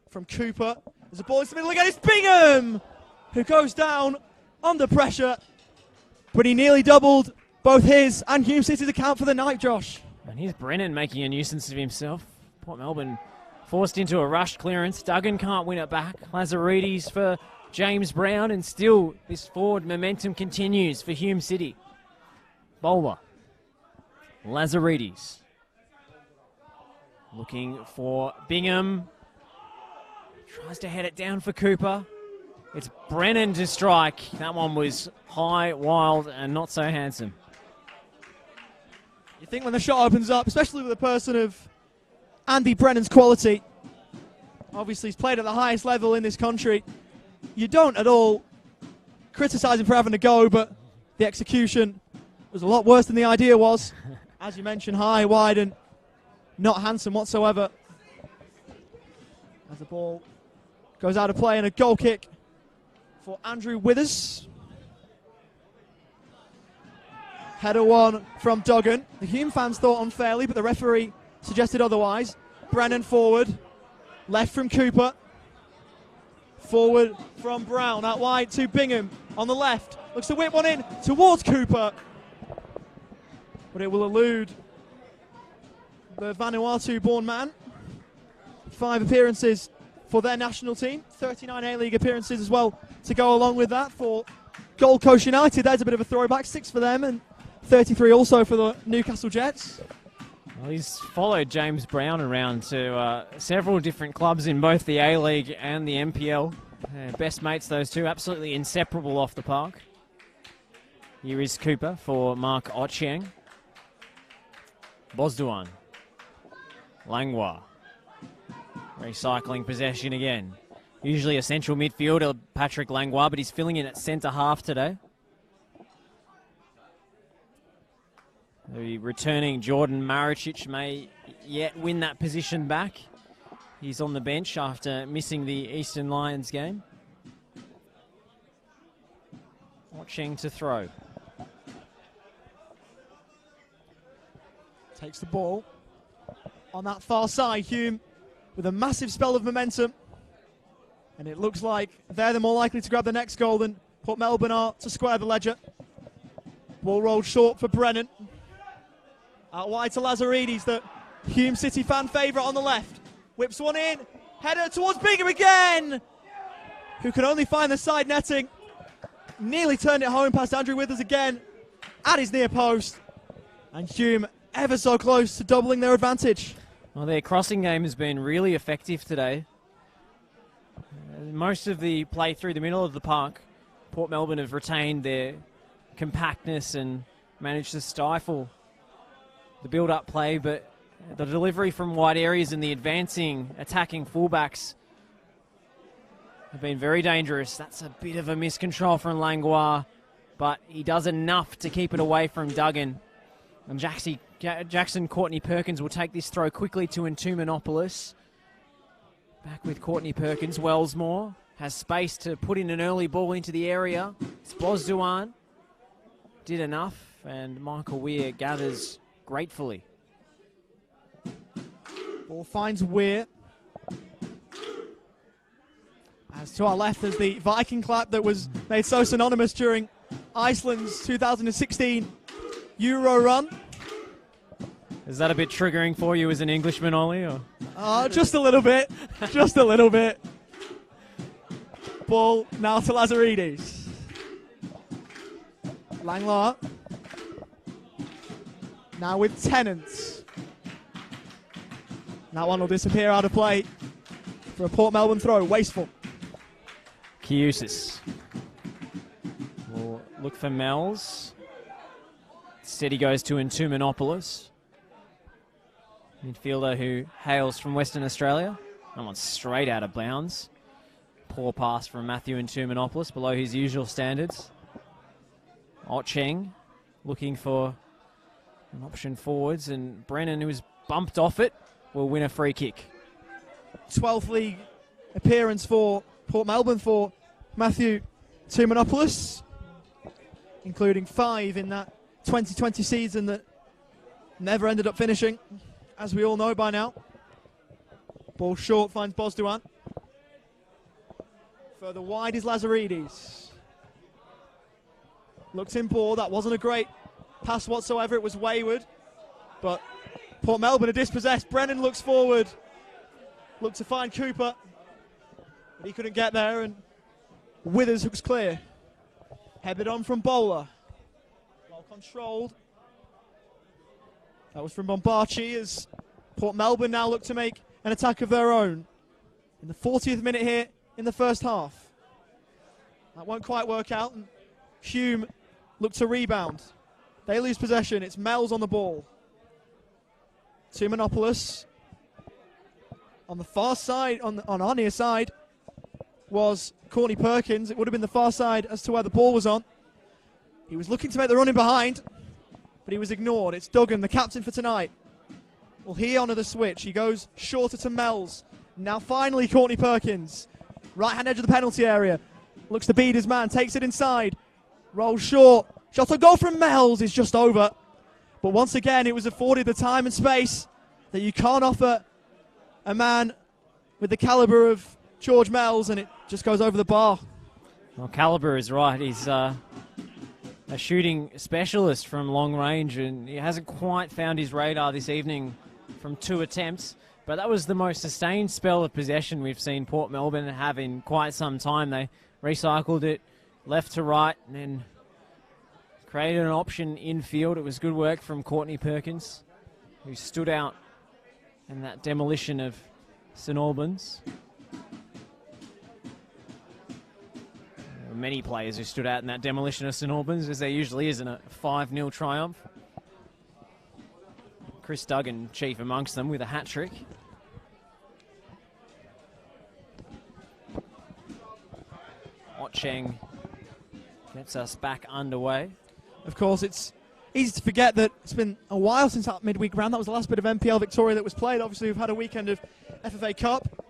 from Cooper. There's a ball in the middle again, it's Bingham! Who goes down under pressure. But he nearly doubled both his and Hume City's account for the night, Josh. And here's Brennan making a nuisance of himself. Port Melbourne forced into a rushed clearance. Duggan can't win it back. Lazaridis for James Brown, and still this forward momentum continues for Hume City. Bowler. Lazaridis. Looking for Bingham. Tries to head it down for Cooper. It's Brennan to strike. That one was high, wild, and not so handsome. You think when the shot opens up, especially with a person of Andy Brennan's quality, obviously he's played at the highest level in this country, you don't at all criticise him for having a go, but the execution was a lot worse than the idea was. As you mentioned, high, wide, and not handsome whatsoever. As the ball goes out of play, and a goal kick for Andrew Withers. Header one from Duggan. The Hume fans thought unfairly, but the referee suggested otherwise. Brennan forward. Left from Cooper. Forward from Brown. Out wide to Bingham on the left. Looks to whip one in towards Cooper. But it will elude the Vanuatu-born man. 5 appearances for their national team. 39 A-League appearances as well to go along with that for Gold Coast United. There's a bit of a throwback. 6 for them and 33 also for the Newcastle Jets. Well, he's followed James Brown around to several different clubs in both the A-League and the NPL. Best mates, those two, absolutely inseparable off the park. Here is Cooper for Mark Ochieng. Bosduan. Langlois. Recycling possession again. Usually a central midfielder, Patrick Langlois, but he's filling in at centre half today. The returning Jordan Maricic may yet win that position back. He's on the bench after missing the Eastern Lions game. Watching to throw. Takes the ball on that far side. Hume with a massive spell of momentum. And it looks like they're the more likely to grab the next goal than Port Melbourne are to square the ledger. Ball rolled short for Brennan. Out wide to Lazaridis, the Hume City fan favourite on the left. Whips one in. Header towards Bingham again, who can only find the side netting. Nearly turned it home past Andrew Withers again at his near post. And Hume ever so close to doubling their advantage. Well, their crossing game has been really effective today. Most of the play through the middle of the park, Port Melbourne have retained their compactness and managed to stifle the build-up play, but the delivery from wide areas and the advancing, attacking fullbacks have been very dangerous. That's a bit of a miscontrol from Langlois, but he does enough to keep it away from Duggan. And Jackson Courtney Perkins will take this throw quickly to Entuminopoulos. Back with Courtney Perkins. Wellsmore has space to put in an early ball into the area. Bosduan did enough, and Michael Weir gathers gratefully. Ball finds Weir. As to our left, there's the Viking clap that was made so synonymous during Iceland's 2016 Euro run. Is that a bit triggering for you as an Englishman, Ollie? Or? Just a little bit. Just a little bit. Ball now to Lazaridis. Langlois. Now with Tennant. That one will disappear out of play for a Port Melbourne throw. Wasteful. Kiusis will look for Mells. Instead he goes to Intuminopoulos, midfielder who hails from Western Australia. That one's straight out of bounds. Poor pass from Matthew Intuminopoulos, below his usual standards. Ocheng looking for an option forwards, and Brennan, who was bumped off it, will win a free kick. 12th league appearance for Port Melbourne for Matthew Intuminopoulos, including 5 in that 2020 season that never ended up finishing, as we all know by now. Ball short, finds Bosduan. Further wide is Lazaridis. Looks in ball. That wasn't a great pass whatsoever. It was wayward. But Port Melbourne are dispossessed. Brennan looks forward. Looked to find Cooper. But he couldn't get there. And Withers looks clear. Headed on from Bowler. Well controlled. That was from Bombarci as Port Melbourne now look to make an attack of their own. In the 40th minute here in the first half. That won't quite work out. And Hume look to rebound. They lose possession. It's Mells on the ball. Tuminopoulos. On the far side, on our near side, was Courtney Perkins. It would have been the far side as to where the ball was on. He was looking to make the run in behind, but he was ignored. It's Duggan, the captain for tonight. Will he honour the switch? He goes shorter to Mells. Now finally Courtney Perkins. Right-hand edge of the penalty area. Looks to beat his man. Takes it inside. Rolls short. Shot on goal from Mells is just over. But once again, it was afforded the time and space that you can't offer a man with the calibre of George Mells, and it just goes over the bar. Well, calibre is right. He's a shooting specialist from long range, and he hasn't quite found his radar this evening from 2 attempts. But that was the most sustained spell of possession we've seen Port Melbourne have in quite some time. They recycled it left to right and then created an option infield. It was good work from Courtney Perkins, who stood out in that demolition of St Albans. There were many players who stood out in that demolition of St Albans, as there usually is in a 5-0 triumph. Chris Duggan chief amongst them with a hat-trick. Ocheng gets us back underway. Of course, it's easy to forget that it's been a while since that midweek round. That was the last bit of NPL Victoria that was played. Obviously, we've had a weekend of FFA Cup.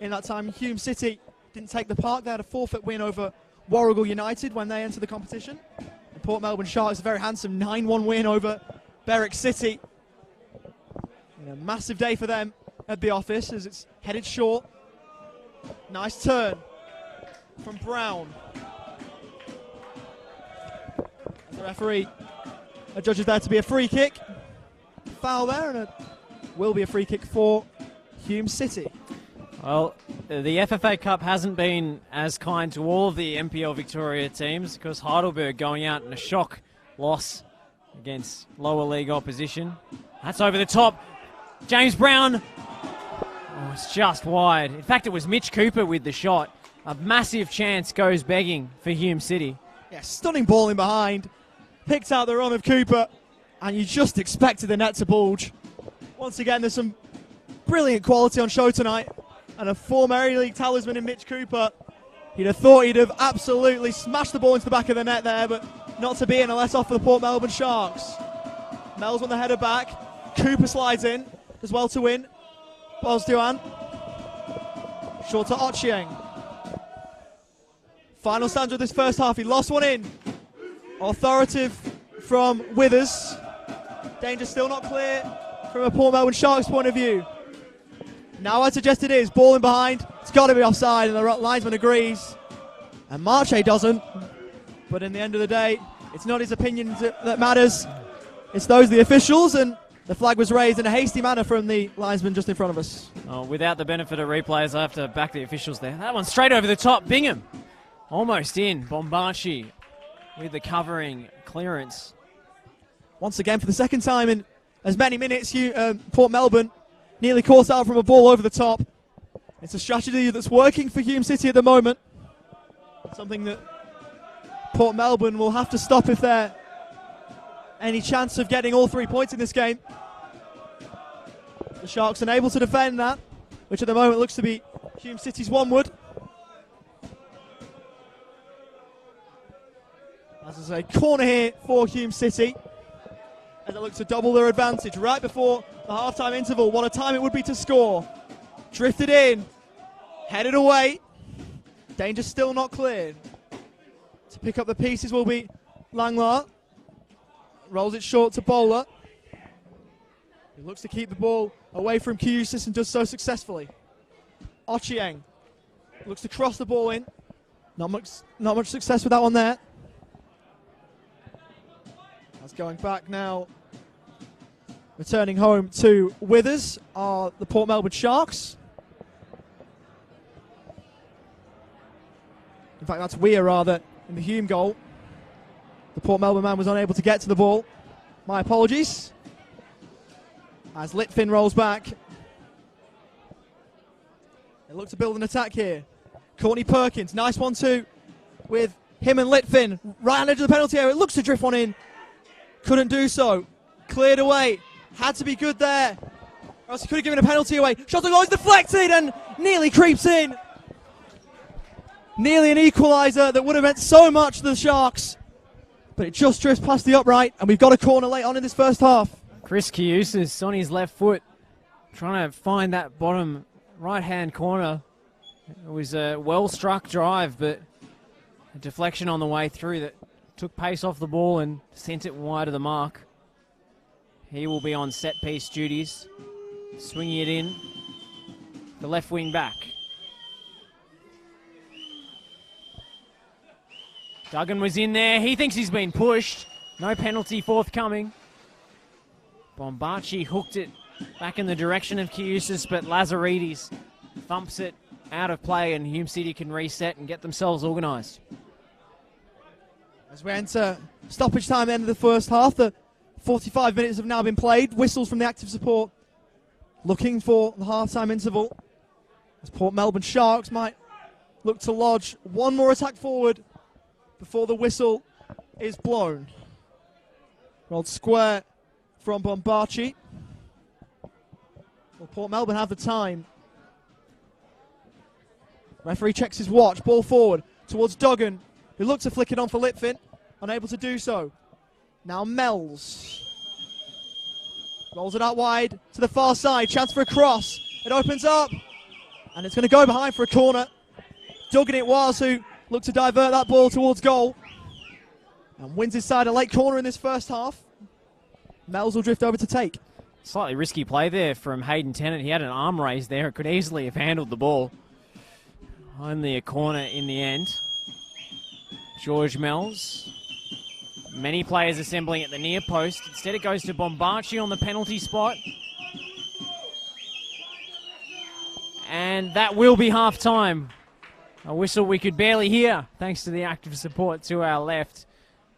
In that time, Hume City didn't take the park. They had a forfeit win over Warragul United when they entered the competition. And Port Melbourne Sharks, a very handsome 9-1 win over Berwick City. And a massive day for them at the office as it's headed short. Nice turn from Brown. The referee judges there to be a free kick. Foul there, and it will be a free kick for Hume City. Well, the FFA Cup hasn't been as kind to all of the NPL Victoria teams, because Heidelberg going out in a shock loss against lower league opposition. That's over the top. James Brown. Oh, it's just wide. In fact, it was Mitch Cooper with the shot. A massive chance goes begging for Hume City. Yeah, stunning ball in behind. Picked out the run of Cooper, and you just expected the net to bulge. Once again, there's some brilliant quality on show tonight, and a former Area League talisman in Mitch Cooper. You'd have thought he'd have absolutely smashed the ball into the back of the net there, but not to be, and a let off for the Port Melbourne Sharks. Mel's on the header back. Cooper slides in, does well to win. Bosduan. Short to Ocheng. Final stanza of this first half. He lost one in. Authoritative from Withers. Danger still not clear from a Port Melbourne Sharks point of view. Now I suggest it is. Ball in behind. It's got to be offside, and the linesman agrees. And Marche doesn't. But in the end of the day, it's not his opinion that matters. It's those of the officials, and the flag was raised in a hasty manner from the linesman just in front of us. Oh, without the benefit of replays, I have to back the officials there. That one straight over the top. Bingham. Almost in. Bombarci with the covering clearance. Once again, for the second time in as many minutes, Port Melbourne nearly caught out from a ball over the top. It's a strategy that's working for Hume City at the moment. Something that Port Melbourne will have to stop if they're any chance of getting all 3 points in this game. The Sharks unable to defend that, which at the moment looks to be Hume City's onward. As is a corner here for Hume City, as they look to double their advantage right before the half-time interval. What a time it would be to score. Drifted in, headed away. Danger still not cleared. To pick up the pieces will be Langlar. Rolls it short to Bowler. He looks to keep the ball away from Kiusis and does so successfully. Ochieng looks to cross the ball in. Not much success with that one there. That's going back now. Returning home to Withers are the Port Melbourne Sharks. In fact, that's Weir rather in the Hume goal. The Port Melbourne man was unable to get to the ball. My apologies. As Litfin rolls back. They look to build an attack here. Courtney Perkins, nice 1-2 with him and Litfin. Right on edge of the penalty area, looks to drift one in. Couldn't do so. Cleared away. Had to be good there. Or else he could have given a penalty away. Shot on goal is deflected and nearly creeps in. Nearly an equaliser that would have meant so much to the Sharks. But it just drifts past the upright, and we've got a corner late on in this first half. Chris Kiusis on his left foot, trying to find that bottom right-hand corner. It was a well-struck drive, but a deflection on the way through that took pace off the ball and sent it wide of the mark. He will be on set-piece duties, swinging it in, the left wing back. Duggan was in there. He thinks he's been pushed. No penalty forthcoming. Bombachi hooked it back in the direction of Kiusis, but Lazaridis thumps it out of play, and Hume City can reset and get themselves organised. As we enter stoppage time at the end of the first half, the 45 minutes have now been played. Whistles from the active support looking for the half-time interval. As Port Melbourne Sharks might look to lodge one more attack forward before the whistle is blown. Rolled square from Bombachi. Will Port Melbourne have the time? Referee checks his watch. Ball forward towards Duggan, who looks to flick it on for Litfin. Unable to do so. Now Mells. Rolls it out wide to the far side. Chance for a cross. It opens up. And it's going to go behind for a corner. Duggan it was who looked to divert that ball towards goal. And wins his side a late corner in this first half. Mells will drift over to take. Slightly risky play there from Hayden Tennant. He had an arm raised there. It could easily have handled the ball. Only a corner in the end. George Mells. Many players assembling at the near post. Instead it goes to Bombachi on the penalty spot. And that will be half-time. A whistle we could barely hear, thanks to the active support to our left.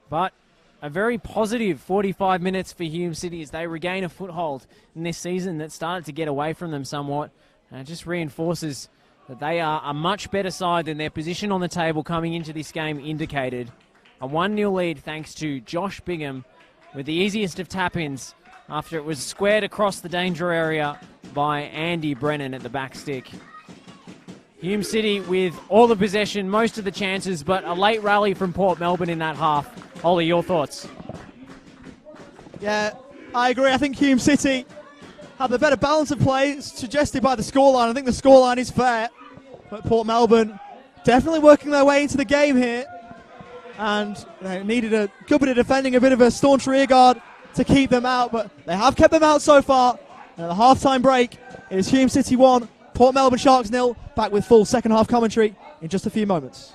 But a very positive 45 minutes for Hume City as they regain a foothold in this season that started to get away from them somewhat. And it just reinforces that they are a much better side than their position on the table coming into this game indicated. A 1-0 lead thanks to Josh Bingham with the easiest of tap-ins after it was squared across the danger area by Andy Brennan at the back stick. Hume City with all the possession, most of the chances, but a late rally from Port Melbourne in that half. Ollie, your thoughts? Yeah, I agree. I think Hume City have the better balance of play, suggested by the scoreline. I think the scoreline is fair, but Port Melbourne definitely working their way into the game here. And they needed a good bit of defending, a bit of a staunch rear guard to keep them out, but they have kept them out so far. And at the half-time break, it is Hume City 1, Port Melbourne Sharks 0, back with full second half commentary in just a few moments.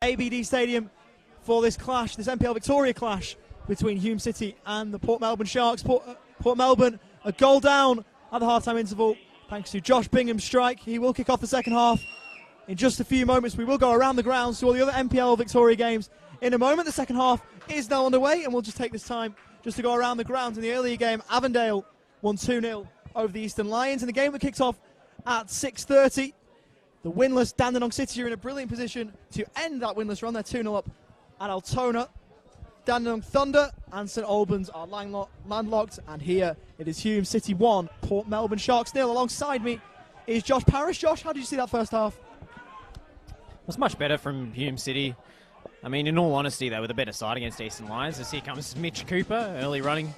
ABD Stadium for this clash, this NPL Victoria clash between Hume City and the Port Melbourne Sharks. Port Melbourne a goal down at the half-time interval thanks to Josh Bingham's strike. He will kick off the second half in just a few moments. We will go around the grounds to all the other NPL Victoria games in a moment. The second half is now underway, and we'll just take this time just to go around the grounds. In the earlier game, Avondale won 2-0 over the Eastern Lions. In the game that kicked off at 6:30, the winless Dandenong City are in a brilliant position to end that winless run. They're 2-0 up at Altona. Dandenong Thunder and St Albans are landlocked, and here it is Hume City 1, Port Melbourne Sharks 0. Alongside me is Josh Parrish. Josh, how did you see that first half? It was much better from Hume City. I mean, in all honesty, they were the better side against Eastern Lions. As here comes Mitch Cooper, early running.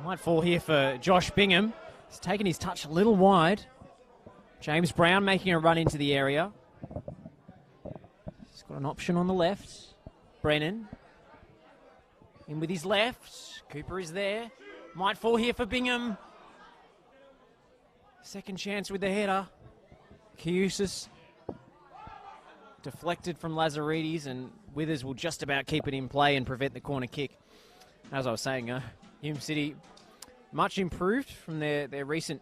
Might fall here for Josh Bingham. He's taken his touch a little wide. James Brown making a run into the area. He's got an option on the left. Brennan in with his left. Cooper is there. Might fall here for Bingham. Second chance with the header. Kiusis deflected from Lazaridis, and Withers will just about keep it in play and prevent the corner kick. As I was saying, Hume City much improved from their recent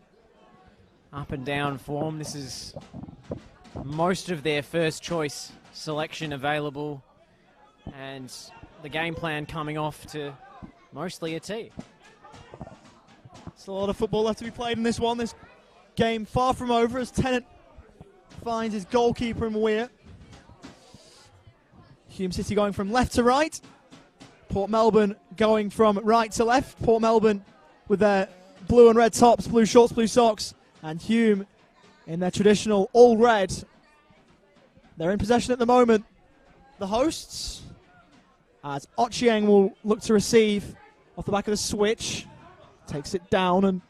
up and down form. This is most of their first choice selection available, and the game plan coming off to mostly a tee. Still a lot of football left to be played in this one. This game far from over as Tennant finds his goalkeeper in Weir. Hume City going from left to right. Port Melbourne going from right to left. Port Melbourne with their blue and red tops, blue shorts, blue socks, and Hume in their traditional all red. They're in possession at the moment. The hosts, as Ochieng will look to receive off the back of the switch. Takes it down and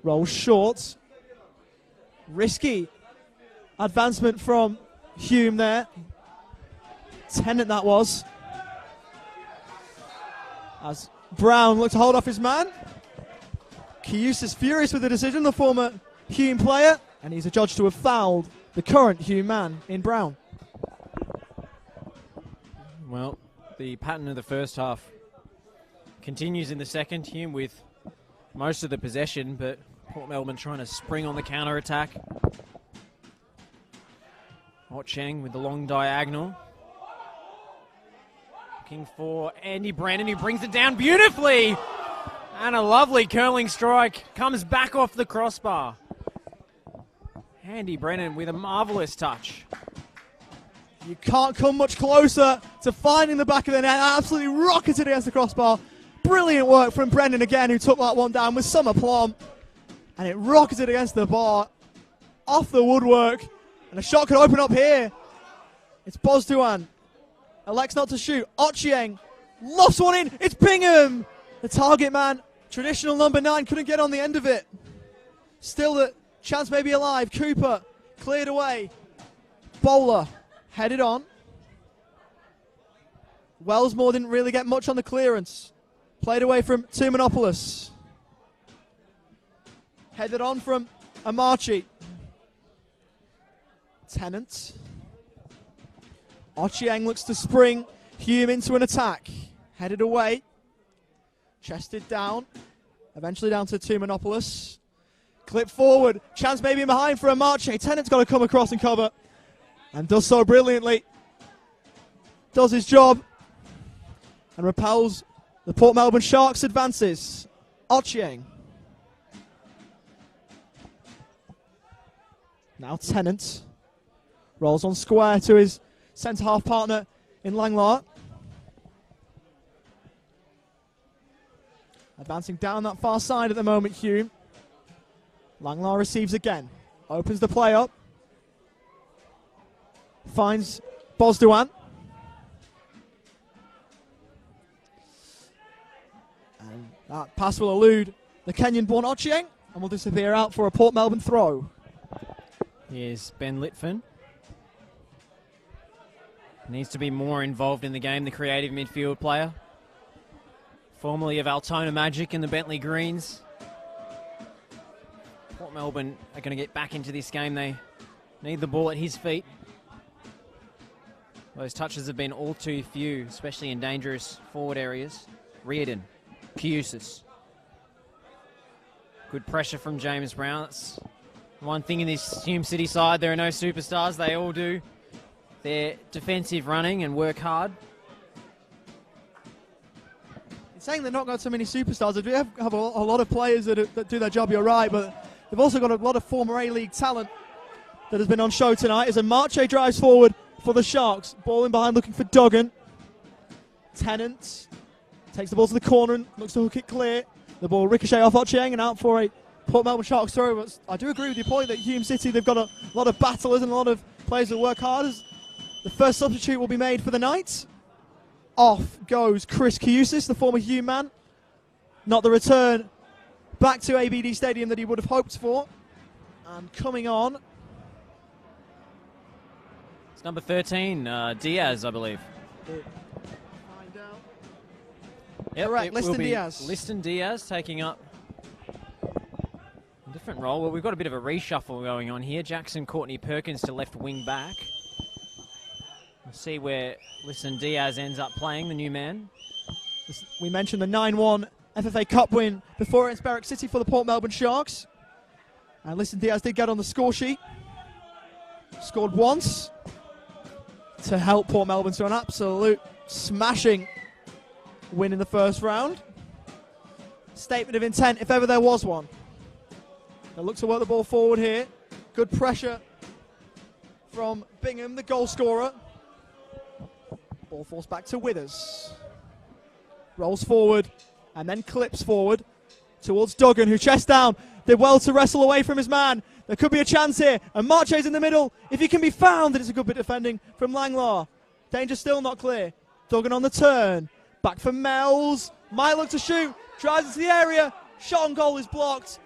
rolls short. Risky advancement from Hume there. Tennant that was. As Brown looked to hold off his man. Kius is furious with the decision, the former Hume player, and he's adjudged to have fouled the current Hume man in Brown. Well, the pattern of the first half continues in the second. Hume with most of the possession, but Port Melbourne trying to spring on the counter-attack. Cheng with the long diagonal. Looking for Andy Brennan, who brings it down beautifully. And a lovely curling strike. Comes back off the crossbar. Andy Brennan with a marvellous touch. You can't come much closer to finding the back of the net. Absolutely rocketed against the crossbar. Brilliant work from Brendan again, who took that one down with some aplomb. And it rocketed against the bar. Off the woodwork. And a shot could open up here. It's Bozduan. Elects not to shoot. Ochieng lofts one in. It's Bingham. The target man, traditional number 9, couldn't get on the end of it. Still the chance may be alive. Cooper cleared away. Bowler headed on. Wellsmore didn't really get much on the clearance. Played away from Tumanopoulos. Headed on from Amarchi. Tennant. Ochieng looks to spring Hume into an attack. Headed away. Chested down. Eventually down to Tumanopoulos. Clip forward. Chance maybe behind for Amarchi. Tennant's got to come across and cover. And does so brilliantly. Does his job. And repels the Port Melbourne Sharks advances. Ochieng. Now Tennant. Rolls on square to his centre-half partner in Langlaw. Advancing down that far side at the moment, Hume. Langlaw receives again. Opens the play up. Finds Bozduan. And that pass will elude the Kenyan-born Ochieng and will disappear out for a Port Melbourne throw. Here's Ben Litfin. Needs to be more involved in the game, the creative midfield player. Formerly of Altona Magic and the Bentley Greens. Port Melbourne are going to get back into this game. They need the ball at his feet. Those touches have been all too few, especially in dangerous forward areas. Reardon, Cusis. Good pressure from James Brown. That's one thing in this Hume City side. There are no superstars. They all do their defensive running and work hard. It's saying they've not got so many superstars. They do have a lot of players that do their job, you're right, but they've also got a lot of former A-League talent that has been on show tonight as Marche drives forward for the Sharks. Ball in behind looking for Duggan. Tennant takes the ball to the corner and looks to hook it clear. The ball ricochet off Ochieng and out for a Port Melbourne Sharks throw. But I do agree with your point that Hume City, they've got a lot of battlers and a lot of players that work hard. As the first substitute will be made for the night. Off goes Chris Cusis, the former Hume man. Not the return back to ABD Stadium that he would have hoped for. And coming on, it's number 13, Diaz, I believe. Find out. Yep, correct, Liston Diaz. Liston Diaz taking up a different role. Well, we've got a bit of a reshuffle going on here. Jackson Courtney Perkins to left wing back. We'll see where Liston Diaz ends up playing, the new man. We mentioned the 9-1 FFA Cup win before against Berwick City for the Port Melbourne Sharks. And Liston Diaz did get on the score sheet. Scored once to help Port Melbourne to an absolute smashing win in the first round. Statement of intent, if ever there was one. They look to work the ball forward here. Good pressure from Bingham, the goal scorer. Ball falls back to Withers. Rolls forward and then clips forward towards Duggan, who chest down. Did well to wrestle away from his man. There could be a chance here. And Marche's in the middle. If he can be found, then it's a good bit of defending from Langlaw. Danger still not clear. Duggan on the turn. Back for Mells. Might look to shoot. Drives into the area. Shot on goal is blocked.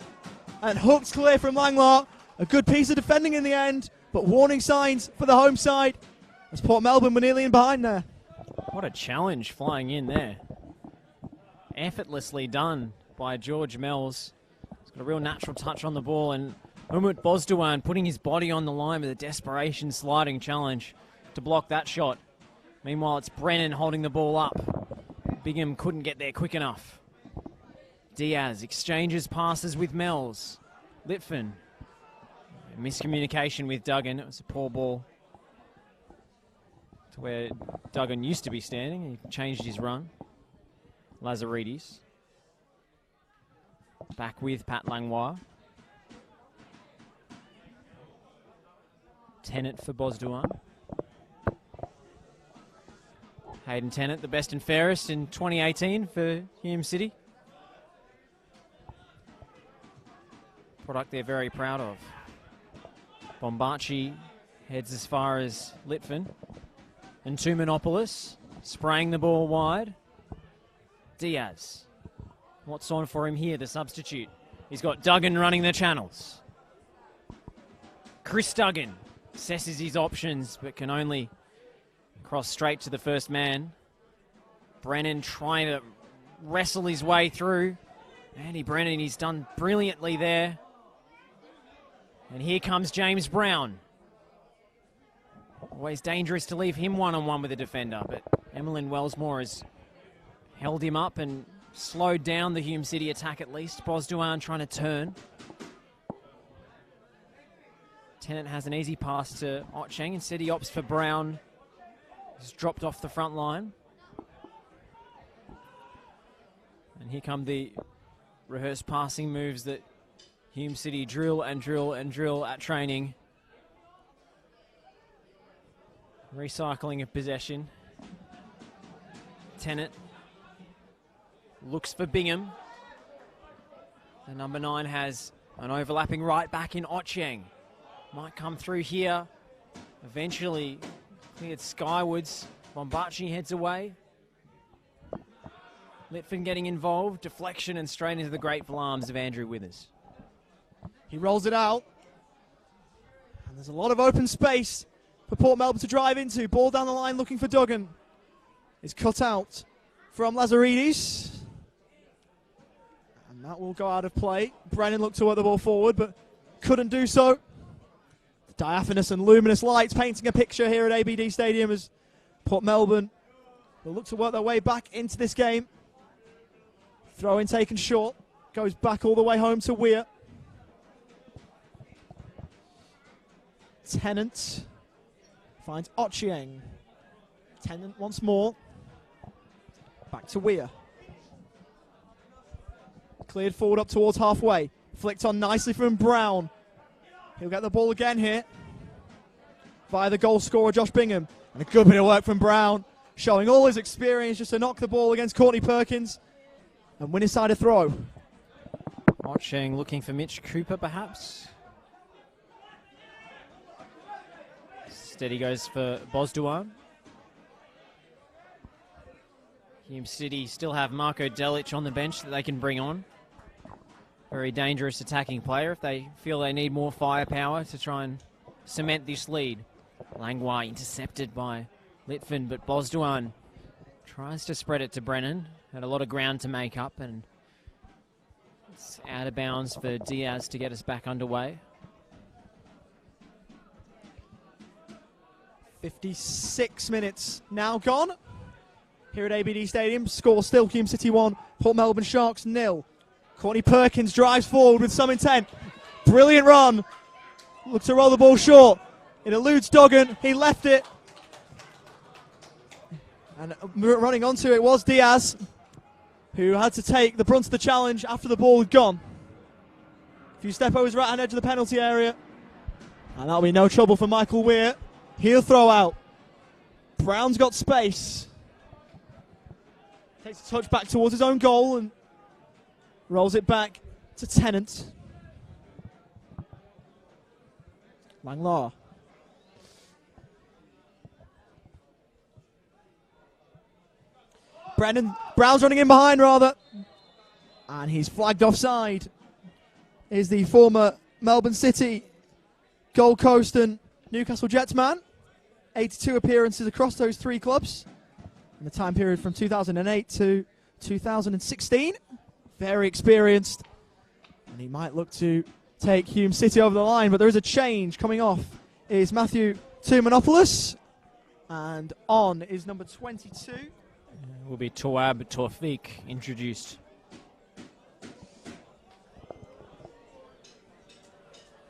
And hooked clear from Langlaw. A good piece of defending in the end. But warning signs for the home side as Port Melbourne were nearly in behind there. What a challenge flying in there. Effortlessly done by George Mells. He's got a real natural touch on the ball, and Umut Bozdogan putting his body on the line with a desperation sliding challenge to block that shot. Meanwhile, it's Brennan holding the ball up. Bingham couldn't get there quick enough. Diaz exchanges passes with Mells. Litfin. Miscommunication with Duggan. It was a poor ball to where Duggan used to be standing. He changed his run. Lazaridis. Back with Pat Langlois. Tennant for Bozdogan. Hayden Tennant, the best and fairest in 2018 for Hume City. Product they're very proud of. Bombachi heads as far as Litvin. And Tumanopoulos spraying the ball wide. Diaz. What's on for him here, the substitute? He's got Duggan running the channels. Chris Duggan assesses his options but can only cross straight to the first man. Brennan trying to wrestle his way through. Andy Brennan, he's done brilliantly there. And here comes James Brown. Always dangerous to leave him one-on-one with a defender, but Emlyn Wellsmore has held him up and slowed down the Hume City attack at least. Bozdogan trying to turn. Tennant has an easy pass to Ochieng. Instead he opts for Brown. He's dropped off the front line. And here come the rehearsed passing moves that Hume City drill and drill and drill at training. Recycling of possession. Tennant looks for Bingham. The number 9 has an overlapping right back in Ochieng. Might come through here. Eventually cleared skywards. Bombachi heads away. Litvin getting involved. Deflection and straight into the grateful arms of Andrew Withers. He rolls it out. And there's a lot of open space for Port Melbourne to drive into. Ball down the line looking for Duggan. It's cut out from Lazaridis. And that will go out of play. Brennan looked to work the ball forward, but couldn't do so. The diaphanous and luminous lights painting a picture here at ABD Stadium as Port Melbourne will look to work their way back into this game. Throw in taken short. Goes back all the way home to Weir. Tennant finds Ochieng. Tennant once more. Back to Weir. Cleared forward up towards halfway. Flicked on nicely from Brown. He'll get the ball again here. Via the goal scorer Josh Bingham. And a good bit of work from Brown. Showing all his experience just to knock the ball against Courtney Perkins. And win inside a throw. Ochieng looking for Mitch Cooper perhaps. Steady goes for Bosduan. Hume City still have Marco Delic on the bench that they can bring on. Very dangerous attacking player if they feel they need more firepower to try and cement this lead. Langlois intercepted by Litvin, but Bosduan tries to spread it to Brennan. Had a lot of ground to make up, and it's out of bounds for Diaz to get us back underway. 56 minutes now gone. Here at ABD Stadium, score still Hume City 1, Port Melbourne Sharks 0. Courtney Perkins drives forward with some intent. Brilliant run. Looks to roll the ball short. It eludes Duggan. He left it. And running onto it was Diaz, who had to take the brunt of the challenge after the ball had gone. A few step overs right hand edge of the penalty area. And that'll be no trouble for Michael Weir. He'll throw out. Brown's got space. Takes a touch back towards his own goal and rolls it back to Tennant. Langlaw. Brown's running in behind rather. And he's flagged offside. Is the former Melbourne City, Gold Coast and Newcastle Jets man. 82 appearances across those three clubs in the time period from 2008 to 2016. Very experienced. And he might look to take Hume City over the line, but there is a change coming off. Is Matthew Tumanopoulos. And on is number 22. Will be Tawab Torfiq introduced.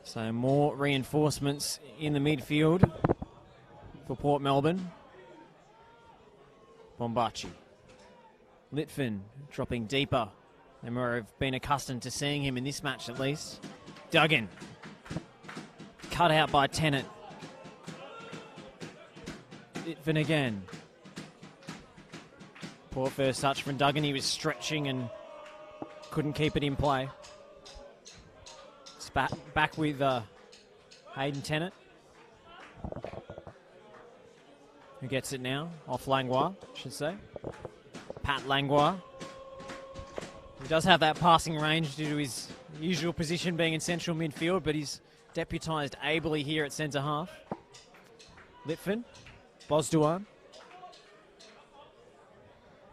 So more reinforcements in the midfield for Port Melbourne. Bombachi. Litvin dropping deeper than we've been accustomed to seeing him in this match at least. Duggan. Cut out by Tennant. Litvin again. Poor first touch from Duggan. He was stretching and couldn't keep it in play. It's back with Hayden Tennant. Who gets it now? Off Langlois, I should say. Pat Langlois. He does have that passing range due to his usual position being in central midfield, but he's deputised ably here at centre half. Litvin. Bosduan.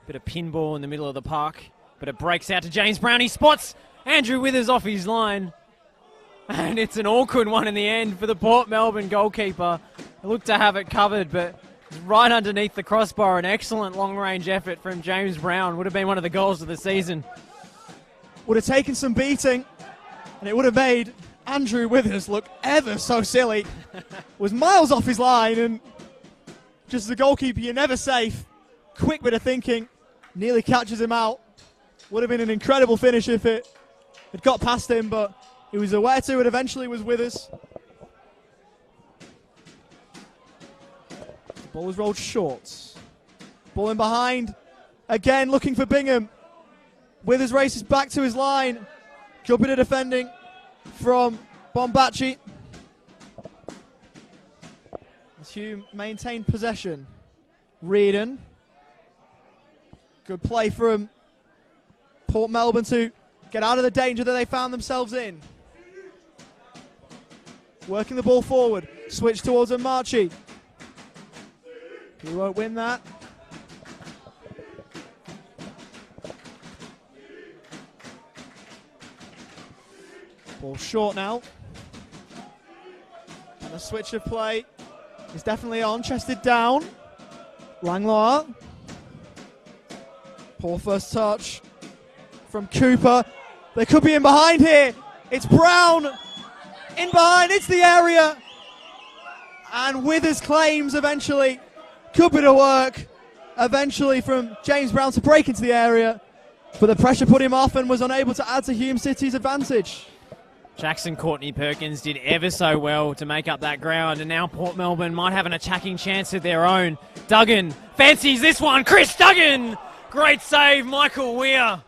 Bit of pinball in the middle of the park, but it breaks out to James Brown. He spots Andrew Withers off his line. And it's an awkward one in the end for the Port Melbourne goalkeeper. He looked to have it covered, but right underneath the crossbar. An excellent long-range effort from James Brown. Would have been one of the goals of the season. Would have taken some beating, and it would have made Andrew Withers look ever so silly. Was miles off his line, and just as a goalkeeper, you're never safe. Quick bit of thinking. Nearly catches him out. Would have been an incredible finish if it had got past him, but he was aware to it. Eventually was Withers. The ball was rolled short. Ball in behind. Again looking for Bingham. Withers races back to his line. Good bit of defending from Bombachi. As Hume maintained possession. Reardon. Good play from Port Melbourne to get out of the danger that they found themselves in. Working the ball forward. Switch towards Marchi. He won't win that. Ball short now. And the switch of play is definitely on. Chested down. Langlois. Poor first touch from Cooper. They could be in behind here. It's Brown in behind. It's the area. And Withers claims eventually. Could be to work eventually from James Brown to break into the area. But the pressure put him off and was unable to add to Hume City's advantage. Jackson Courtney Perkins did ever so well to make up that ground, and now Port Melbourne might have an attacking chance of their own. Duggan fancies this one. Chris Duggan! Great save, Michael Weir.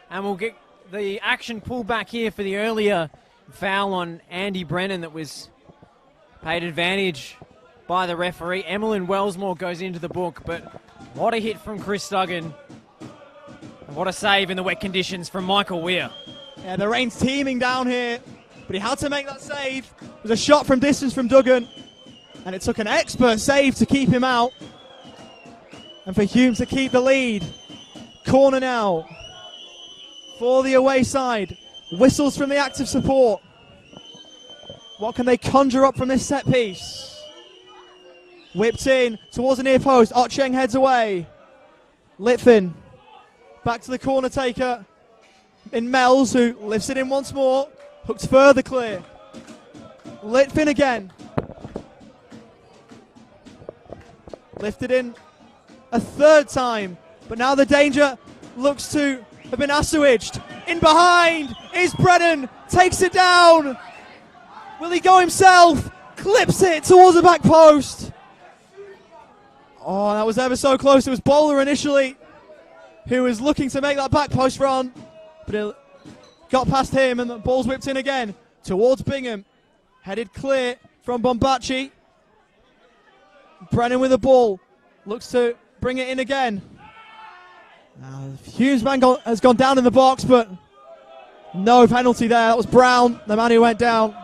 And we'll get the action pulled back here for the earlier foul on Andy Brennan that was paid advantage by the referee. Emmeline Wellsmore goes into the book, but what a hit from Chris Duggan. And what a save in the wet conditions from Michael Weir. Yeah, the rain's teeming down here, but he had to make that save. It was a shot from distance from Duggan, and it took an expert save to keep him out. And for Hume to keep the lead. Corner now for the away side. Whistles from the active support. What can they conjure up from this set piece? Whipped in towards the near post. Ocheng heads away. Litfin back to the corner taker in Mells, who lifts it in once more. Hooks further clear. Litfin again. Lifted in a third time, but now the danger looks to have been assuaged. In behind is Brennan, takes it down. Will he go himself? Clips it towards the back post. Oh, that was ever so close. It was Bowler initially who was looking to make that back post run, but it got past him and the ball's whipped in again towards Bingham. Headed clear from Bombachi. Brennan with the ball. Looks to bring it in again. Hume's man has gone down in the box, but no penalty there. That was Brown, the man who went down.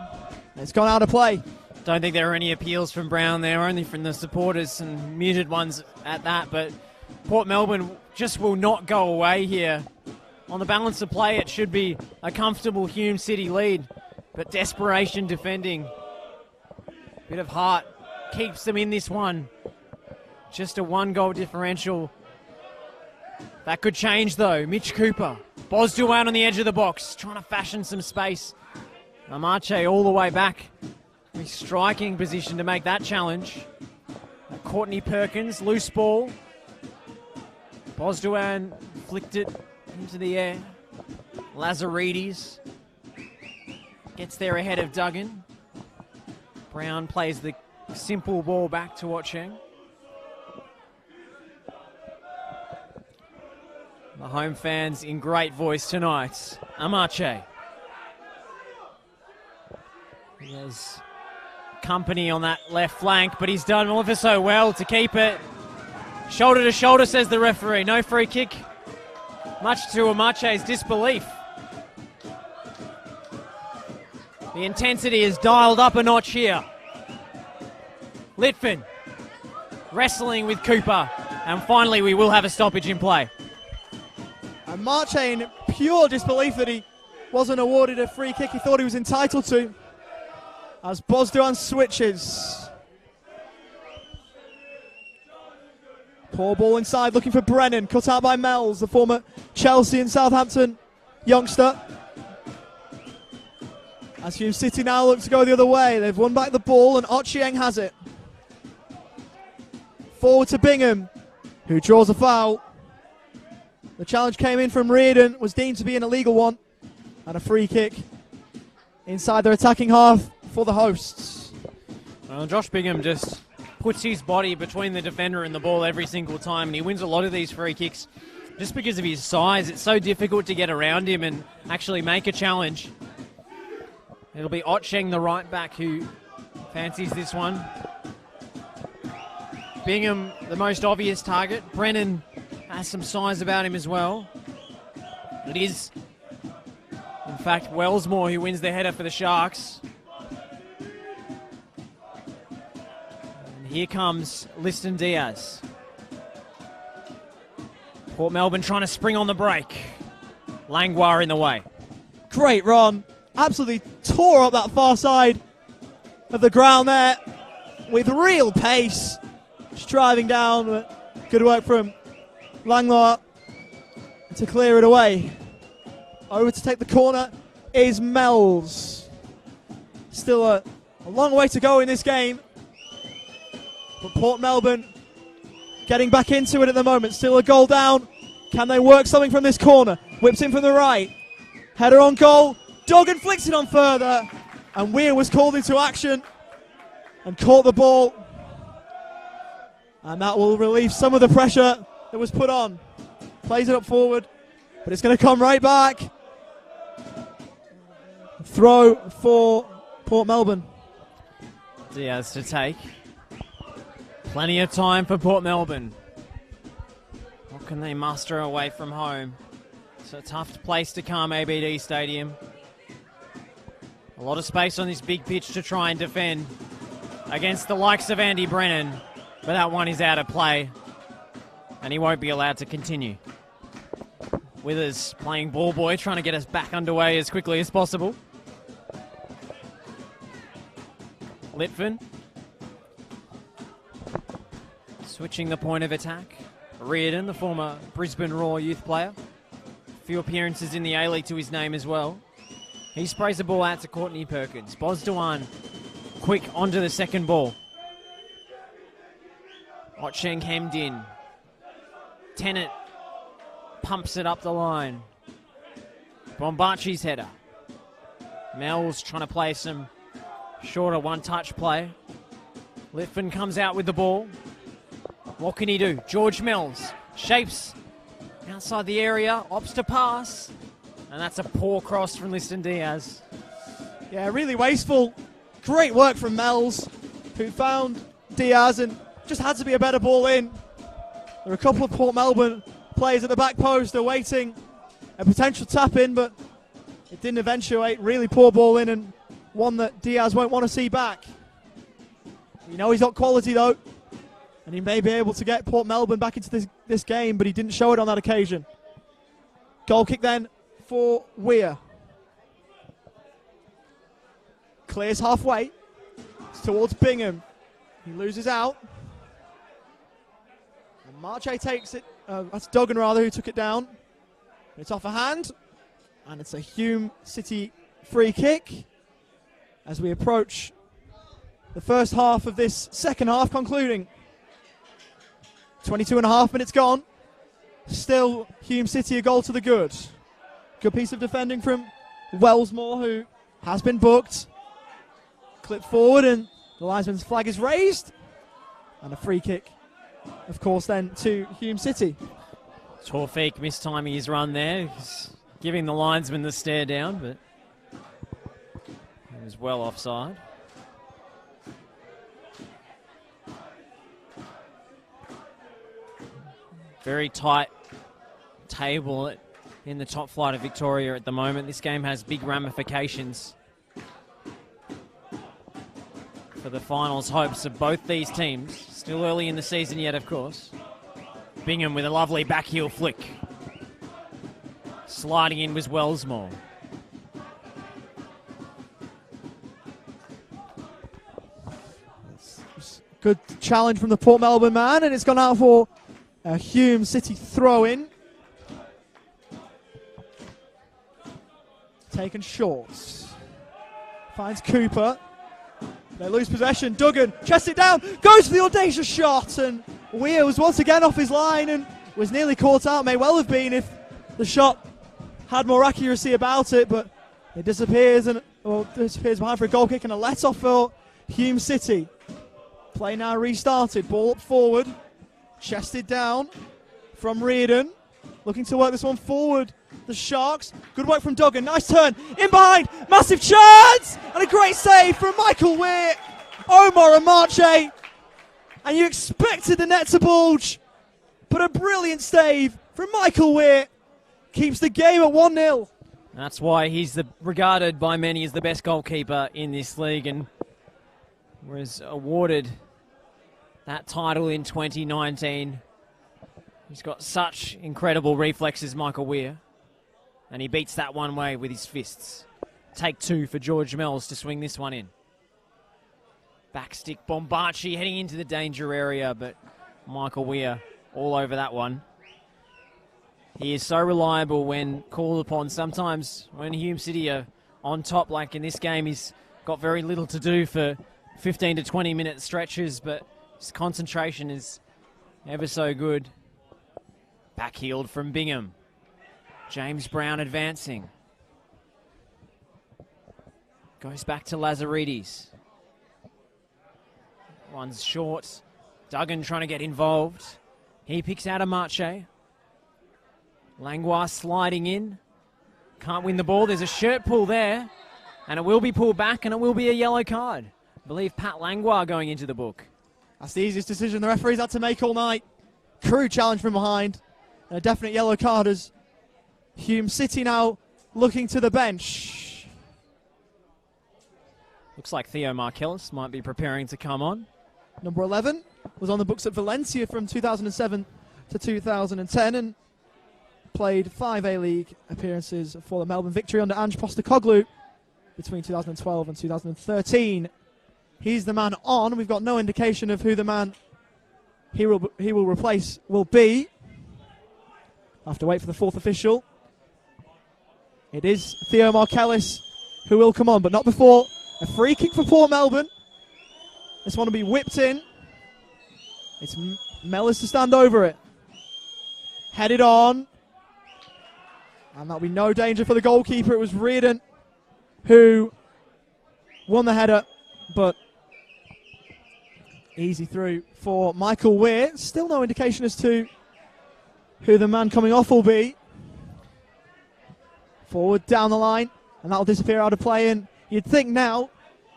It's gone out of play. Don't think there were any appeals from Brown there, only from the supporters and muted ones at that. But Port Melbourne just will not go away here. On the balance of play, it should be a comfortable Hume City lead, but desperation defending. Bit of heart keeps them in this one. Just a 1-goal differential. That could change though. Mitch Cooper. Bosduan on the edge of the box, trying to fashion some space. Amache all the way back. He's striking position to make that challenge. Courtney Perkins, loose ball. Bosduan flicked it into the air. Lazaridis gets there ahead of Duggan. Brown plays the simple ball back to Ocheng. The home fans in great voice tonight. Amache. He has company on that left flank, but he's done ever so well to keep it. Shoulder to shoulder, says the referee. No free kick. Much to Amache's disbelief. The intensity is dialed up a notch here. Litfin wrestling with Cooper, and finally we will have a stoppage in play. And Marche in pure disbelief that he wasn't awarded a free kick he thought he was entitled to, as Bosduan switches. Poor ball inside, looking for Brennan, cut out by Mells, the former Chelsea and Southampton youngster. As Hume City now look to go the other way, they've won back the ball and Ochieng has it. Forward to Bingham, who draws a foul. The challenge came in from Reardon, was deemed to be an illegal one, and a free kick inside their attacking half for the hosts. Well, Josh Bingham just puts his body between the defender and the ball every single time, and he wins a lot of these free kicks just because of his size. It's so difficult to get around him and actually make a challenge. It'll be Ocheng, the right back, who fancies this one. Bingham, the most obvious target. Brennan has some size about him as well. It is, in fact, Wellsmore who wins the header for the Sharks. And here comes Liston Diaz. Port Melbourne trying to spring on the break. Langlois in the way. Great run. Absolutely tore up that far side of the ground there with real pace. Just driving down, but good work from Langlois to clear it away. Over to take the corner is Mells. Still a long way to go in this game. But Port Melbourne getting back into it at the moment. Still a goal down. Can they work something from this corner? Whips in from the right. Header on goal. Duggan flicks it on further. And Weir was called into action and caught the ball. And that will relieve some of the pressure that was put on. Plays it up forward, but it's going to come right back. Throw for Port Melbourne. Diaz to take. Plenty of time for Port Melbourne. What can they muster away from home? It's a tough place to come, ABD Stadium. A lot of space on this big pitch to try and defend against the likes of Andy Brennan, but that one is out of play, and he won't be allowed to continue. Withers playing ball boy, trying to get us back underway as quickly as possible. Litfin switching the point of attack. Reardon, the former Brisbane Raw youth player. A few appearances in the A-League to his name as well. He sprays the ball out to Courtney Perkins. Bosdowan quick onto the second ball. Otcheng hemmed in. Tennant pumps it up the line. Bombachi's header. Mel's trying to play some shorter one-touch play. Litfin comes out with the ball. What can he do? George Mells shapes outside the area, opts to pass, and that's a poor cross from Liston Diaz. Yeah, really wasteful. Great work from Mells, who found Diaz and just had to be a better ball in. There are a couple of Port Melbourne players at the back post awaiting a potential tap in, but it didn't eventuate. Really poor ball in, and one that Diaz won't want to see back. You know he's got quality though, and he may be able to get Port Melbourne back into this game, but he didn't show it on that occasion. Goal kick then for Weir. Clears halfway. It's towards Bingham. He loses out. And Marche takes it. That's Duggan rather who took it down. It's off a hand. And it's a Hume City free kick as we approach the first half of this second half concluding. 22 and a half minutes gone. Still Hume City a goal to the good. Good piece of defending from Wellsmore, who has been booked. Clip forward and the linesman's flag is raised. And a free kick, of course, then to Hume City. Torfik mistiming his run there. He's giving the linesman the stare down, but he was well offside. Very tight table in the top flight of Victoria at the moment. This game has big ramifications for the finals hopes of both these teams. Still early in the season yet, of course. Bingham with a lovely backheel flick. Sliding in was Wellsmore. Good challenge from the Port Melbourne man, and it's gone out for a Hume City throw-in. Taken short. Finds Cooper. They lose possession. Duggan chests it down, goes for the audacious shot, and Weir was once again off his line and was nearly caught out. May well have been if the shot had more accuracy about it, but it disappears behind for a goal kick and a let-off for Hume City. Play now restarted. Ball up forward. Chested down from Reardon. Looking to work this one forward. The Sharks. Good work from Duggan. Nice turn. In behind. Massive chance. And a great save from Michael Weir. Omar and Marche. And you expected the net to bulge. But a brilliant save from Michael Weir. Keeps the game at 1-0. That's why he's regarded by many as the best goalkeeper in this league and was awarded that title in 2019. He's got such incredible reflexes, Michael Weir. And he beats that one way with his fists. Take two for George Mells to swing this one in. Backstick Bombachi heading into the danger area, but Michael Weir all over that one. He is so reliable when called upon. Sometimes when Hume City are on top, like in this game, he's got very little to do for 15 to 20 minute stretches, but his concentration is ever so good. Backheeled from Bingham. James Brown advancing. Goes back to Lazaridis. One's short. Duggan trying to get involved. He picks out a Marche. Langlois sliding in. Can't win the ball. There's a shirt pull there. And it will be pulled back and it will be a yellow card. I believe Pat Langlois going into the book. That's the easiest decision the referee's had to make all night. Crew challenge from behind. And a definite yellow card as Hume City now looking to the bench. Looks like Theo Markellis might be preparing to come on. Number 11 was on the books at Valencia from 2007 to 2010 and played 5 A-League appearances for the Melbourne Victory under Ange Postecoglou between 2012 and 2013. He's the man on. We've got no indication of who the man he will replace will be. I'll have to wait for the fourth official. It is Theo Markellis who will come on, but not before a free kick for Port Melbourne. This one will be whipped in. It's Mellis to stand over it. Headed on. And that'll be no danger for the goalkeeper. It was Reardon who won the header, but easy through for Michael Weir. Still no indication as to who the man coming off will be. Forward down the line, and that'll disappear out of play. And you'd think now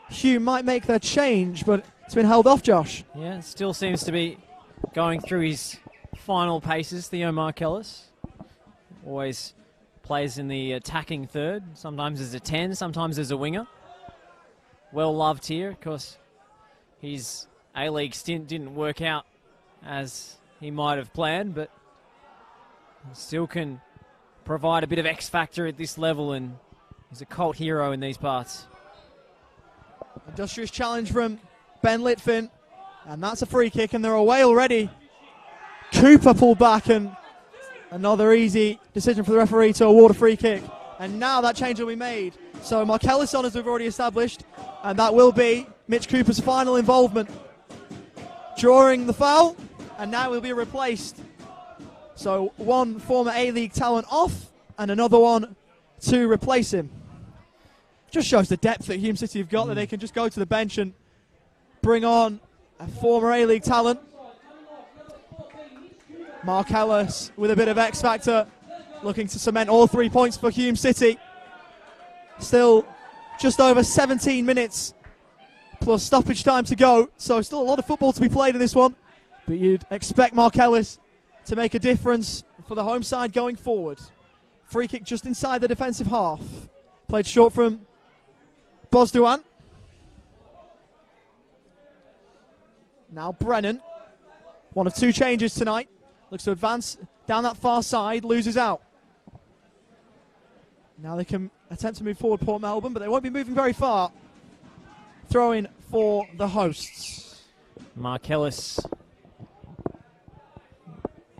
Hume might make their change, but it's been held off, Josh. Yeah, still seems to be going through his final paces, Theo Markellis. Always plays in the attacking third, sometimes as a 10, sometimes as a winger. Well loved here, of course. His A-League stint didn't work out as he might have planned, but still can provide a bit of X factor at this level, and he's a cult hero in these parts. Industrious challenge from Ben Litfin, and that's a free kick, and they're away already. Cooper pulled back, and another easy decision for the referee to award a free kick. And now that change will be made. So Markellis on, as we've already established, and that will be Mitch Cooper's final involvement. Drawing the foul, and now he'll be replaced. So one former A-League talent off, and another one to replace him. Just shows the depth that Hume City have got, that they can just go to the bench and bring on a former A-League talent. Markellis with a bit of X factor, looking to cement all 3 points for Hume City. Still just over 17 minutes plus stoppage time to go, so still a lot of football to be played in this one. But you'd expect Markellis to make a difference for the home side going forward. Free kick just inside the defensive half. Played short from Bosduan. Now Brennan, one of 2 changes tonight. Looks to advance down that far side, loses out. Now they can attempt to move forward, Port Melbourne, but they won't be moving very far. Throw in for the hosts. Markellis,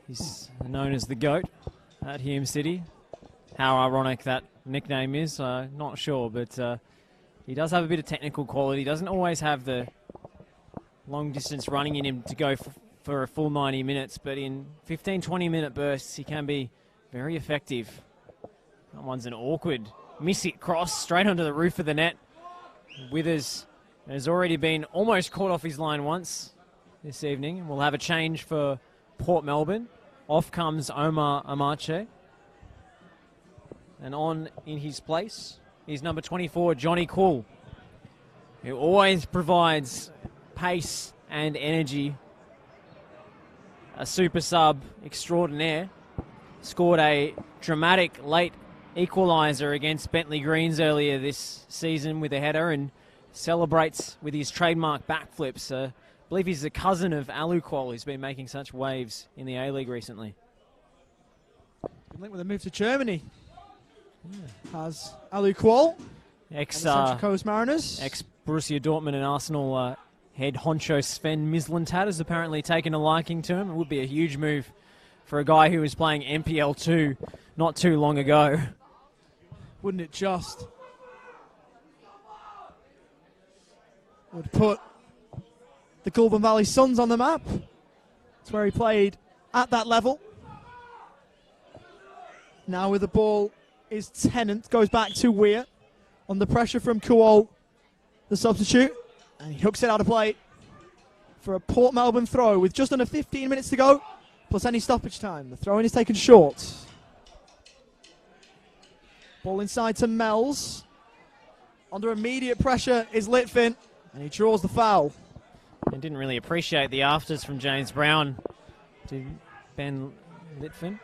he's known as the GOAT at Hume City. How ironic that nickname is, not sure, but he does have a bit of technical quality. Doesn't always have the long distance running in him to go for a full 90 minutes, but in 15-20 minute bursts he can be very effective. That one's an awkward miss-hit cross straight onto the roof of the net. Withers has already been almost caught off his line once this evening. We'll have a change for Port Melbourne. Off comes Omar Amache. And on in his place is number 24, Johnny Cool, who always provides pace and energy. A super sub extraordinaire. Scored a dramatic late equaliser against Bentley Greens earlier this season with a header and celebrates with his trademark backflips. I believe he's the cousin of Aluqual, who's been making such waves in the A-League recently. Linked with a move to Germany. Has Aluqual, Ex Central Coast Mariners. Borussia Dortmund and Arsenal head honcho Sven Mislintat has apparently taken a liking to him. It would be a huge move for a guy who was playing NPL 2 not too long ago. Wouldn't it just? Would put the Goulburn Valley Suns on the map. It's where he played at that level. Now with the ball is Tennant, goes back to Weir. Under pressure from Kuol, the substitute. And he hooks it out of play for a Port Melbourne throw with just under 15 minutes to go, plus any stoppage time. The throw-in is taken short. Ball inside to Mells. Under immediate pressure is Litvin, and he draws the foul. I didn't really appreciate the afters from James Brown to Ben Litvin.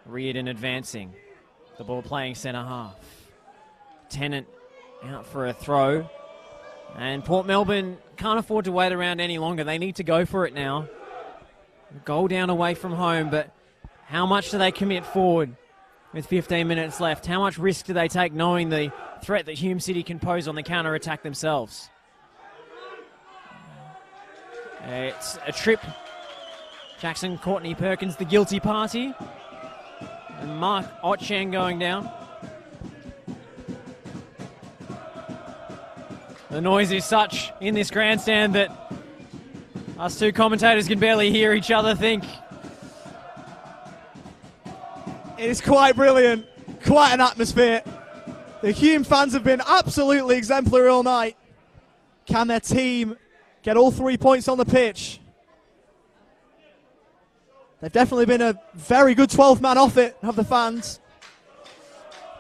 Reardon advancing. The ball playing centre half. Tennant out for a throw. And Port Melbourne can't afford to wait around any longer. They need to go for it now. A goal down away from home, but how much do they commit forward with 15 minutes left? How much risk do they take knowing the threat that Hume City can pose on the counter-attack themselves? It's a trip. Jackson Courtney Perkins, the guilty party. And Mark Otchang going down. The noise is such in this grandstand that us two commentators can barely hear each other think. It is quite brilliant, quite an atmosphere. The Hume fans have been absolutely exemplary all night. Can their team get all 3 points on the pitch? They've definitely been a very good 12th man off it, have the fans.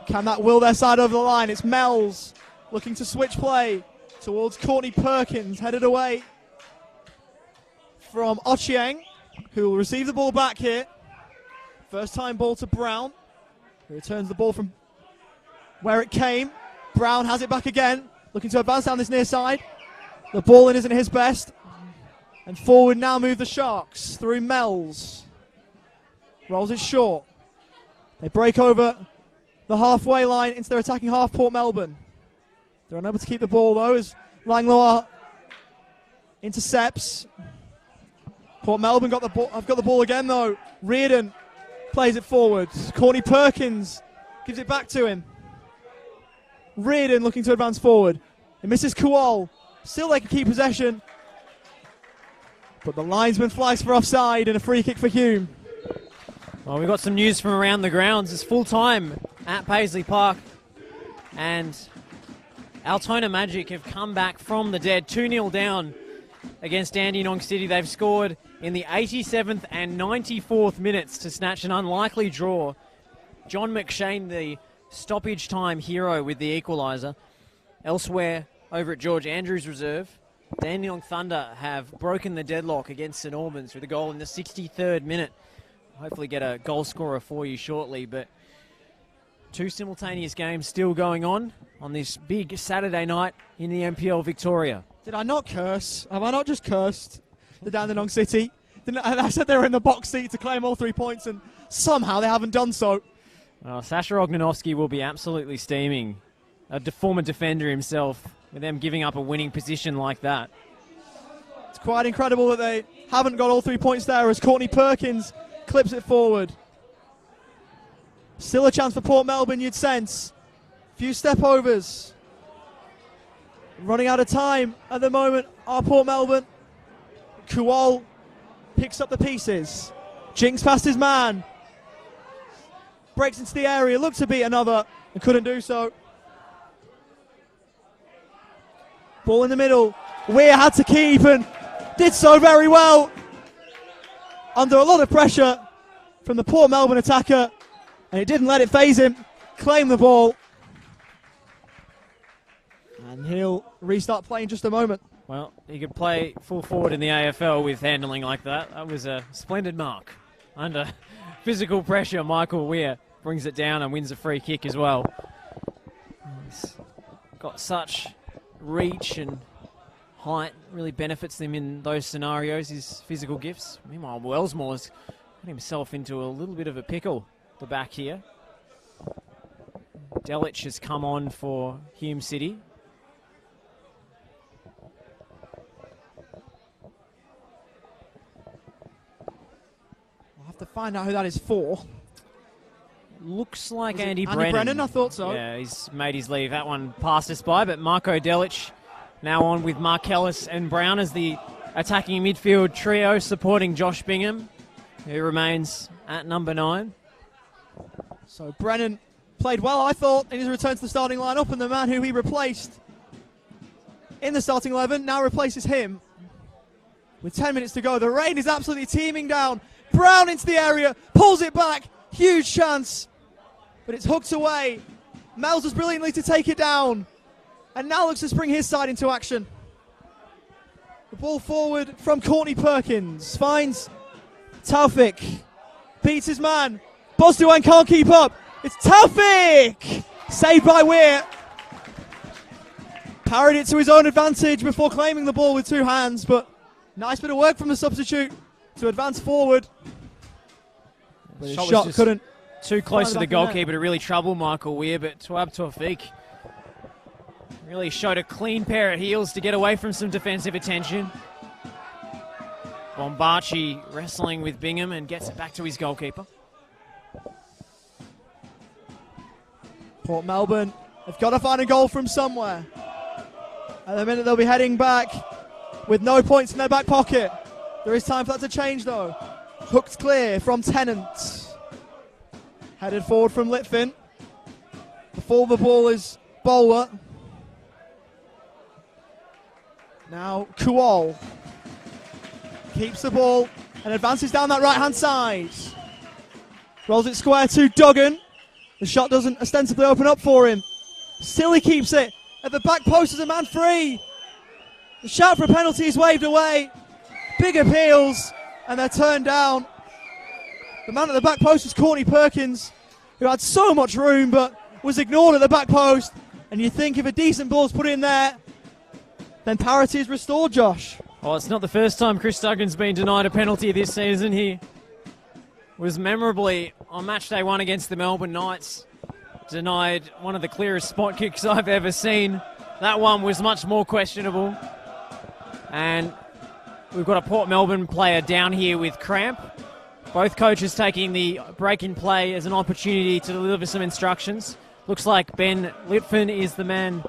Can that will their side over the line? It's Mells looking to switch play towards Courtney Perkins, headed away from Ochieng, who will receive the ball back here. First time ball to Brown, who returns the ball from where it came. Brown has it back again, looking to advance down this near side. The ball in isn't his best. And forward now move the Sharks through Mells. Rolls it short. They break over the halfway line into their attacking half, Port Melbourne. They're unable to keep the ball though as Langlois intercepts. Port Melbourne got the ball. I've got the ball again though. Reardon plays it forward. Courtney Perkins gives it back to him. Reardon looking to advance forward. He misses Kuol. Still they can keep possession. But the linesman flags for offside and a free kick for Hume. Well, we've got some news from around the grounds. It's full time at Paisley Park. And Altona Magic have come back from the dead, 2-0 down against Dandenong City. They've scored in the 87th and 94th minutes to snatch an unlikely draw. John McShane, the stoppage time hero with the equaliser. Elsewhere, over at George Andrews Reserve, Dandenong Thunder have broken the deadlock against St Albans with a goal in the 63rd minute. Hopefully get a goal scorer for you shortly, but two simultaneous games still going on this big Saturday night in the NPL Victoria. Did I not curse? Have I not just cursed the Dandenong City? I said they were in the box seat to claim all 3 points, and somehow they haven't done so. Well, Sasha Ognanovsky will be absolutely steaming. A former defender himself, with them giving up a winning position like that. It's quite incredible that they haven't got all 3 points there as Courtney Perkins clips it forward. Still a chance for Port Melbourne, you'd sense. Few step overs. Running out of time at the moment are Port Melbourne. Kuol picks up the pieces. Jinks past his man. Breaks into the area, looked to beat another and couldn't do so. Ball in the middle. Weir had to keep and did so very well. Under a lot of pressure from the Port Melbourne attacker, and it didn't let it faze him. Claim the ball. And he'll restart playing just a moment. Well, he could play full forward in the AFL with handling like that. That was a splendid mark. Under physical pressure, Michael Weir brings it down and wins a free kick as well. He's got such reach and height, really benefits them in those scenarios, his physical gifts. Meanwhile, Wellsmore's got himself into a little bit of a pickle at the back here. Delich has come on for Hume City. Find out who that is for. Looks like Was it Andy Andy Brennan, I thought so. Yeah, he's made his leave. That one passed us by, but Marco Delic now on with Markellis and Brown as the attacking midfield trio supporting Josh Bingham, who remains at number 9. So Brennan played well, I thought, in his return to the starting lineup, and the man who he replaced in the starting 11 now replaces him. With 10 minutes to go, the rain is absolutely teeming down. Brown into the area, pulls it back, huge chance, but it's hooked away. Mel's does brilliantly to take it down, and now looks to spring his side into action. The ball forward from Courtney Perkins, finds Taufik, beats his man. Bosduan can't keep up. It's Taufik! Saved by Weir. Parried it to his own advantage before claiming the ball with 2 hands, but nice bit of work from the substitute to advance forward. But his shot couldn't. Too close to the goalkeeper to really trouble Michael Weir, but Tawab Taufik really showed a clean pair of heels to get away from some defensive attention. Bombachi wrestling with Bingham and gets it back to his goalkeeper. Port Melbourne have got to find a goal from somewhere. At the minute they'll be heading back with no points in their back pocket. There is time for that to change though. Hooked clear from Tennant. Headed forward from Litvin. Before the ball is Bowler. Now Kuol keeps the ball and advances down that right hand side. Rolls it square to Duggan. The shot doesn't ostensibly open up for him. Still he keeps it at the back post as a man free. The shout for a penalty is waved away. Big appeals and they're turned down. The man at the back post was Courtney Perkins, who had so much room but was ignored at the back post. And you think if a decent ball's put in there, then parity is restored, Josh. Well, it's not the first time Chris Duggan's been denied a penalty this season. He was memorably on match day 1 against the Melbourne Knights denied one of the clearest spot kicks I've ever seen. That one was much more questionable. And we've got a Port Melbourne player down here with cramp. Both coaches taking the break in play as an opportunity to deliver some instructions. Looks like Ben Litvin is the man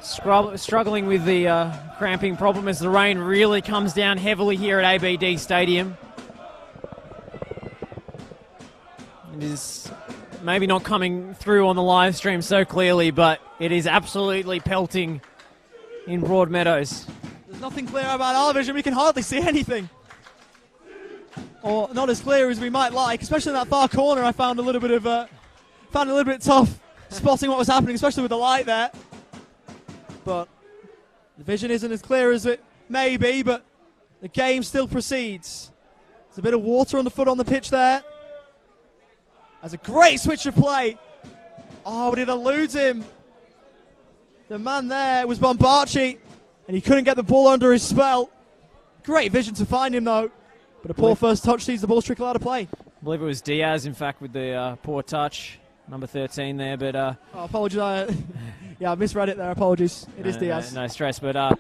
struggling with the cramping problem as the rain really comes down heavily here at ABD Stadium. It is maybe not coming through on the live stream so clearly, but it is absolutely pelting in Broadmeadows. There's nothing clear about our vision. We can hardly see anything. Or not as clear as we might like, especially in that far corner. I found a little bit tough spotting what was happening, especially with the light there. But the vision isn't as clear as it may be, but the game still proceeds. There's a bit of water on the foot on the pitch there. That's a great switch of play. Oh, but it eludes him. The man there was Bombachi, and he couldn't get the ball under his spell. Great vision to find him, though. But a poor first touch sees the ball trickle out of play. I believe it was Diaz, in fact, with the poor touch. Number 13 there, but... oh, apologies. Yeah, I misread it there. Apologies. It is Diaz. No stress, but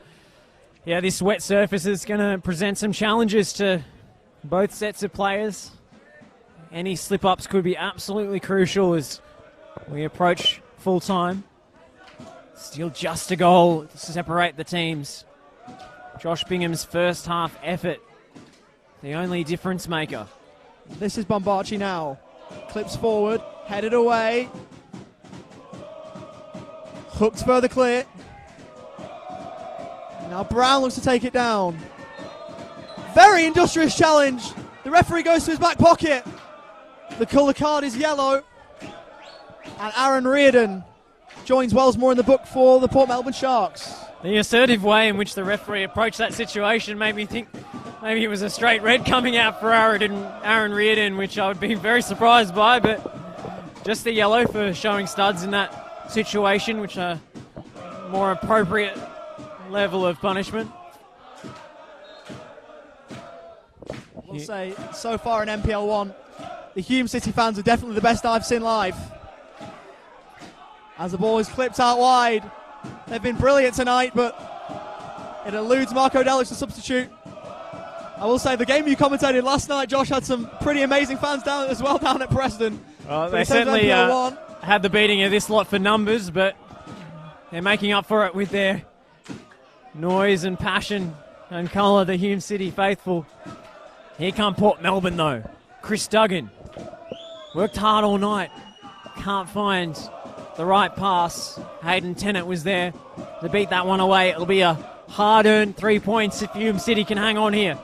yeah, this wet surface is going to present some challenges to both sets of players. Any slip-ups could be absolutely crucial as we approach full time. Still just a goal to separate the teams. Josh Bingham's first half effort, the only difference maker. This is Bombachi now. Clips forward, headed away. Hooked further clear. Now Brown looks to take it down. Very industrious challenge. The referee goes to his back pocket. The colour card is yellow. And Aaron Reardon joins Wellsmore in the book for the Port Melbourne Sharks. The assertive way in which the referee approached that situation made me think maybe it was a straight red coming out for Aaron Reardon, which I would be very surprised by, but just the yellow for showing studs in that situation, which are more appropriate level of punishment. We'll say, so far in NPL 1, the Hume City fans are definitely the best I've seen live. As the ball is clipped out wide, they've been brilliant tonight, but it eludes Marco Delic, the substitute. I will say the game you commentated last night, Josh, had some pretty amazing fans down as well down at Preston. Well, they certainly had the beating of this lot for numbers, but they're making up for it with their noise and passion and colour, the Hume City faithful. Here come Port Melbourne though. Chris Duggan worked hard all night. Can't find the right pass. Hayden Tennant was there to beat that one away. It'll be a hard-earned 3 points if Hume City can hang on here.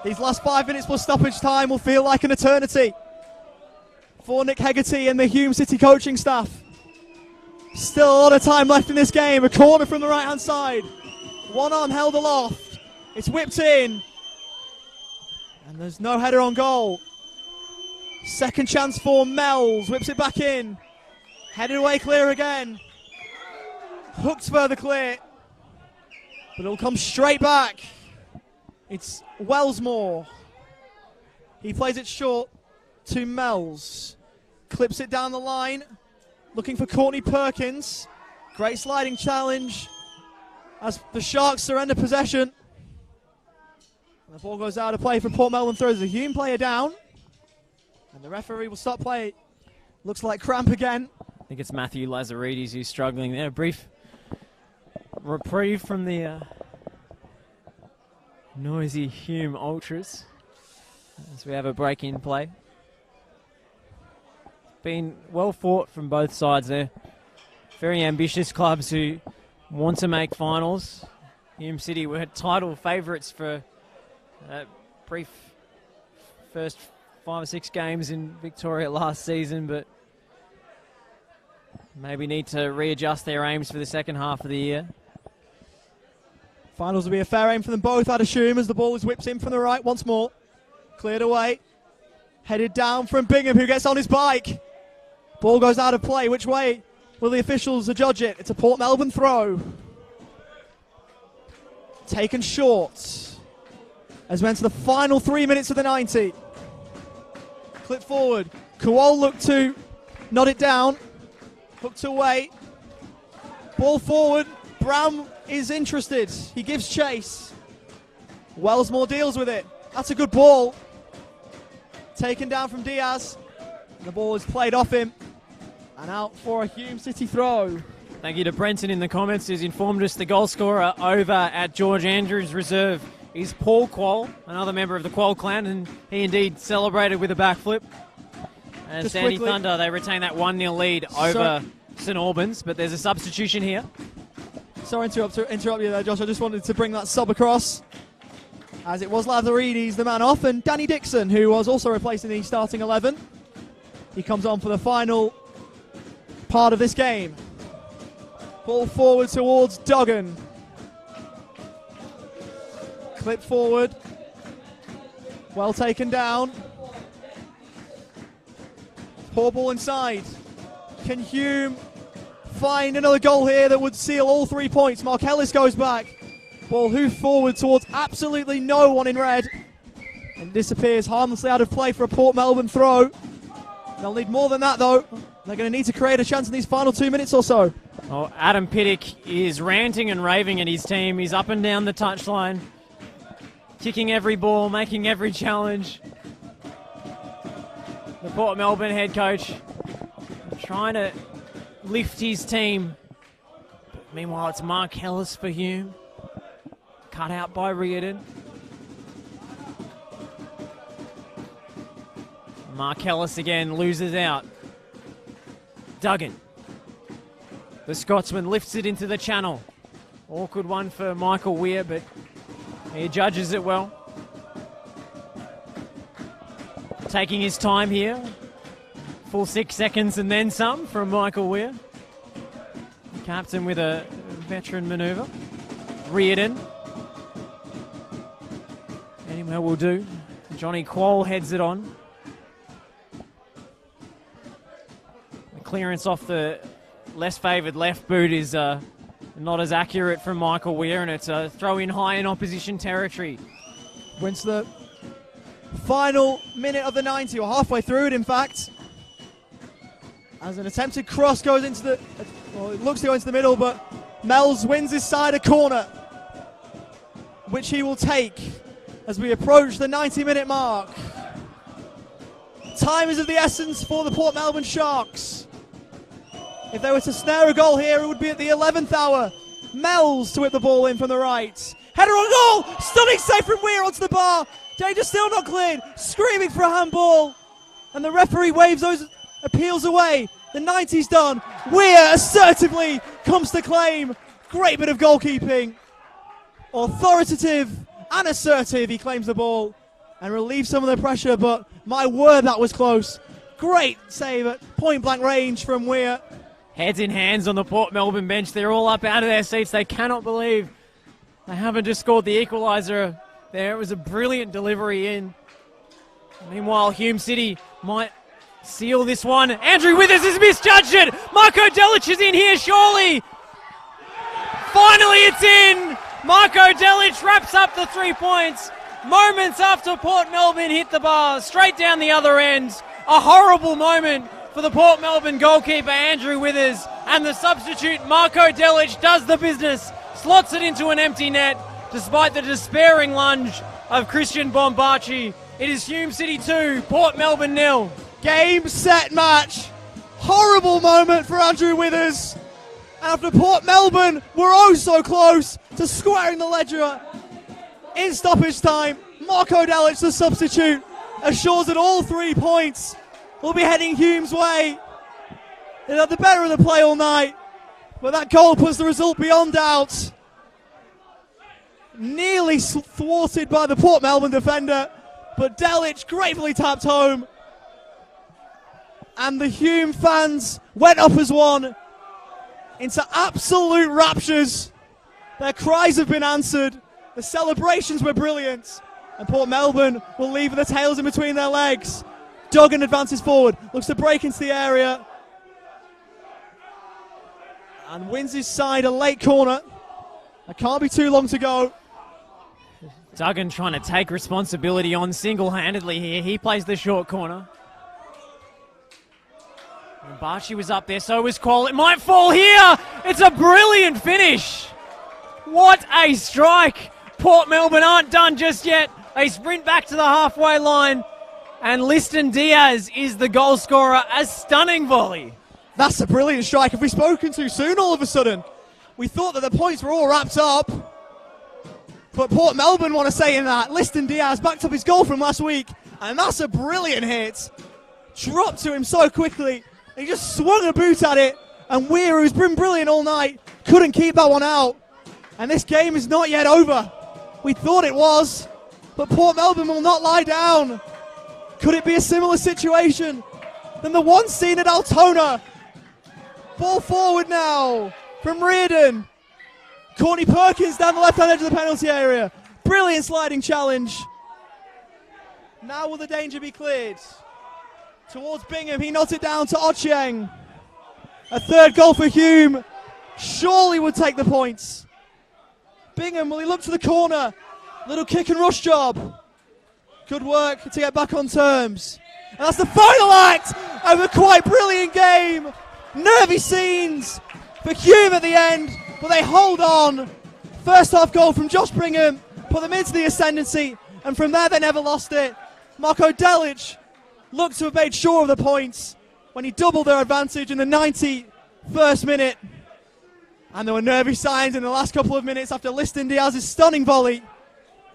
These last 5 minutes plus stoppage time will feel like an eternity for Nick Hegarty and the Hume City coaching staff. Still a lot of time left in this game. A corner from the right-hand side. One arm held aloft. It's whipped in. And there's no header on goal. Second chance for Mells. Whips it back in. Headed away clear again. Hooked further clear. But it'll come straight back. It's Wellsmore. He plays it short to Mells. Clips it down the line. Looking for Courtney Perkins. Great sliding challenge as the Sharks surrender possession. And the ball goes out of play for Port Melbourne. Throws a Hume player down. And the referee will stop play. Looks like cramp again. I think it's Matthew Lazaridis who's struggling there. A brief reprieve from the noisy Hume Ultras as we have a break in play. Been well fought from both sides there. Very ambitious clubs who want to make finals. Hume City were title favourites for that brief first 5 or 6 games in Victoria last season, but maybe need to readjust their aims for the second half of the year. Finals will be a fair aim for them both, I'd assume, as the ball is whipped in from the right once more. Cleared away. Headed down from Bingham, who gets on his bike. Ball goes out of play. Which way will the officials adjudge it? It's a Port Melbourne throw. Taken short as we enter the final 3 minutes of the 90. Clip forward. Kuol looked to nod it down. Hooked away. Ball forward. Brown is interested. He gives chase. Wellsmore deals with it. That's a good ball. Taken down from Diaz. And the ball is played off him. And out for a Hume City throw. Thank you to Brenton in the comments who's informed us the goal scorer over at George Andrews Reserve is Paul Quoll, another member of the Quoll clan, and he indeed celebrated with a backflip. And Just Sandy quickly, Thunder, they retain that 1-0 lead over St Albans, but there's a substitution here. Sorry to interrupt you there, Josh. I just wanted to bring that sub across. As it was Lazaridis, the man off, and Danny Dixon, who was also replaced in the starting 11. He comes on for the final part of this game. Ball forward towards Duggan. Clip forward. Well taken down. Poor ball inside. Can Hume find another goal here that would seal all 3 points? Mark Ellis goes back. Ball hoofed forward towards absolutely no one in red. And disappears harmlessly out of play for a Port Melbourne throw. They'll need more than that though. They're going to need to create a chance in these final 2 minutes or so. Oh, Adam Pittick is ranting and raving at his team. He's up and down the touchline, kicking every ball, making every challenge. The Port Melbourne head coach trying to lift his team. But meanwhile, it's Mark Ellis for Hume. Cut out by Reardon. Mark Ellis again loses out. Duggan. The Scotsman lifts it into the channel. Awkward one for Michael Weir, but he judges it well. Taking his time here. Full 6 seconds and then some from Michael Weir. Captain with a veteran manoeuvre. Reardon. Anywhere will do. Johnny Quoll heads it on. The clearance off the less favoured left boot is not as accurate from Michael Weir, and it's a throw in high in opposition territory. Wins the final minute of the 90, or halfway through it in fact. As an attempted cross goes into the, well, it looks to go into the middle, but Mells wins his side a corner. which he will take as we approach the 90-minute mark. Time is of the essence for the Port Melbourne Sharks. If they were to snare a goal here, it would be at the 11th hour. Mells to whip the ball in from the right. Header on goal! Stunning save from Weir onto the bar. Danger still not cleared. Screaming for a handball. And the referee waves those appeals away. The 90's done. Weir assertively comes to claim. Great bit of goalkeeping. Authoritative and assertive. He claims the ball and relieves some of the pressure, but my word, that was close. Great save at point blank range from Weir. Heads in hands on the Port Melbourne bench. They're all up out of their seats. They cannot believe they haven't just scored the equaliser there. It was a brilliant delivery in. Meanwhile, Hume City might seal this one. Andrew Withers has misjudged it. Marco Delic is in here, surely. Finally, it's in. Marco Delic wraps up the 3 points. Moments after Port Melbourne hit the bar, straight down the other end. A horrible moment for the Port Melbourne goalkeeper, Andrew Withers. And the substitute, Marco Delic, does the business. Slots it into an empty net, despite the despairing lunge of Christian Bombaci. It is Hume City 2, Port Melbourne 0. Game, set, match. Horrible moment for Andrew Withers. And after Port Melbourne were oh so close to squaring the ledger in stoppage time, Marco Delic, the substitute, assures that all 3 points will be heading Hume's way. They had the better of the play all night, but that goal puts the result beyond doubt. Nearly thwarted by the Port Melbourne defender, but Delic gratefully tapped home. And the Hume fans went up as one into absolute raptures. Their cries have been answered. The celebrations were brilliant. And Port Melbourne will leave with the tails in between their legs. Duggan advances forward, looks to break into the area. And wins his side a late corner. There can't be too long to go. Duggan trying to take responsibility on single-handedly here. He plays the short corner. And Barchi was up there, so was Qual. It might fall here. It's a brilliant finish. What a strike. Port Melbourne aren't done just yet. They sprint back to the halfway line. And Liston Diaz is the goal scorer. A stunning volley. That's a brilliant strike. Have we spoken too soon all of a sudden? We thought that the points were all wrapped up. But Port Melbourne want to say in that. Liston Diaz backed up his goal from last week. And that's a brilliant hit. Dropped to him so quickly. He just swung a boot at it. And Weir, who's been brilliant all night, couldn't keep that one out. And this game is not yet over. We thought it was. But Port Melbourne will not lie down. Could it be a similar situation than the one seen at Altona? Ball forward now from Reardon. Courtney Perkins down the left-hand edge of the penalty area. Brilliant sliding challenge. Now will the danger be cleared? Towards Bingham, he knotted it down to Ochieng. A third goal for Hume. Surely would take the points. Bingham, will he look to the corner? Little kick and rush job. Good work to get back on terms. And that's the final act of a quite brilliant game. Nervy scenes for Hume at the end, but they hold on. First half goal from Josh Bingham put them into the ascendancy, and from there they never lost it. Marco Delic looked to have made sure of the points when he doubled their advantage in the 91st minute. And there were nervy signs in the last couple of minutes after Liston Diaz's stunning volley.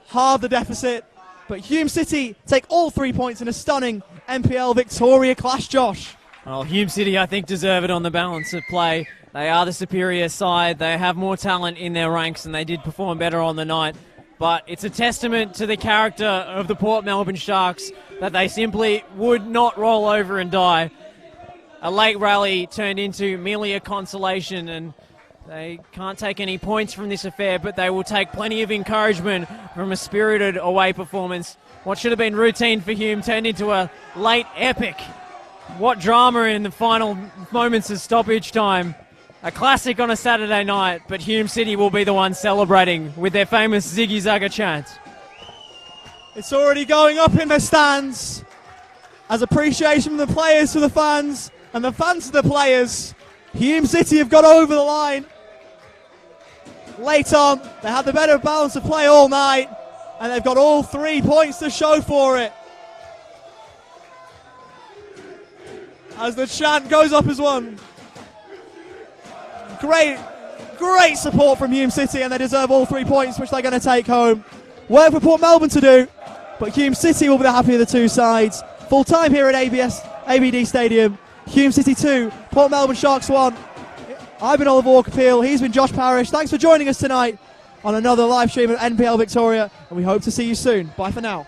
Halved the deficit, but Hume City take all 3 points in a stunning NPL Victoria clash, Josh. Well, Hume City, I think, deserve it on the balance of play. They are the superior side. They have more talent in their ranks, and they did perform better on the night. But it's a testament to the character of the Port Melbourne Sharks that they simply would not roll over and die. A late rally turned into merely a consolation, and they can't take any points from this affair, but they will take plenty of encouragement from a spirited away performance. What should have been routine for Hume turned into a late epic. What drama in the final moments of stoppage time. A classic on a Saturday night, but Hume City will be the one celebrating with their famous Ziggy Zagga chant. It's already going up in the stands as appreciation from the players to the fans and the fans to the players. Hume City have got over the line. late on. They had the better balance of play all night, and they've got all 3 points to show for it. As the chant goes up as one. Great support from Hume City, and they deserve all 3 points, which they're going to take home. Work for Port Melbourne to do, but Hume City will be the happier of the two sides. Full time here at ABD Stadium. Hume City 2, Port Melbourne Sharks 1. I've been Oliver Walker-Peel, he's been Josh Parrish. Thanks for joining us tonight on another live stream of NPL Victoria, and we hope to see you soon. Bye for now.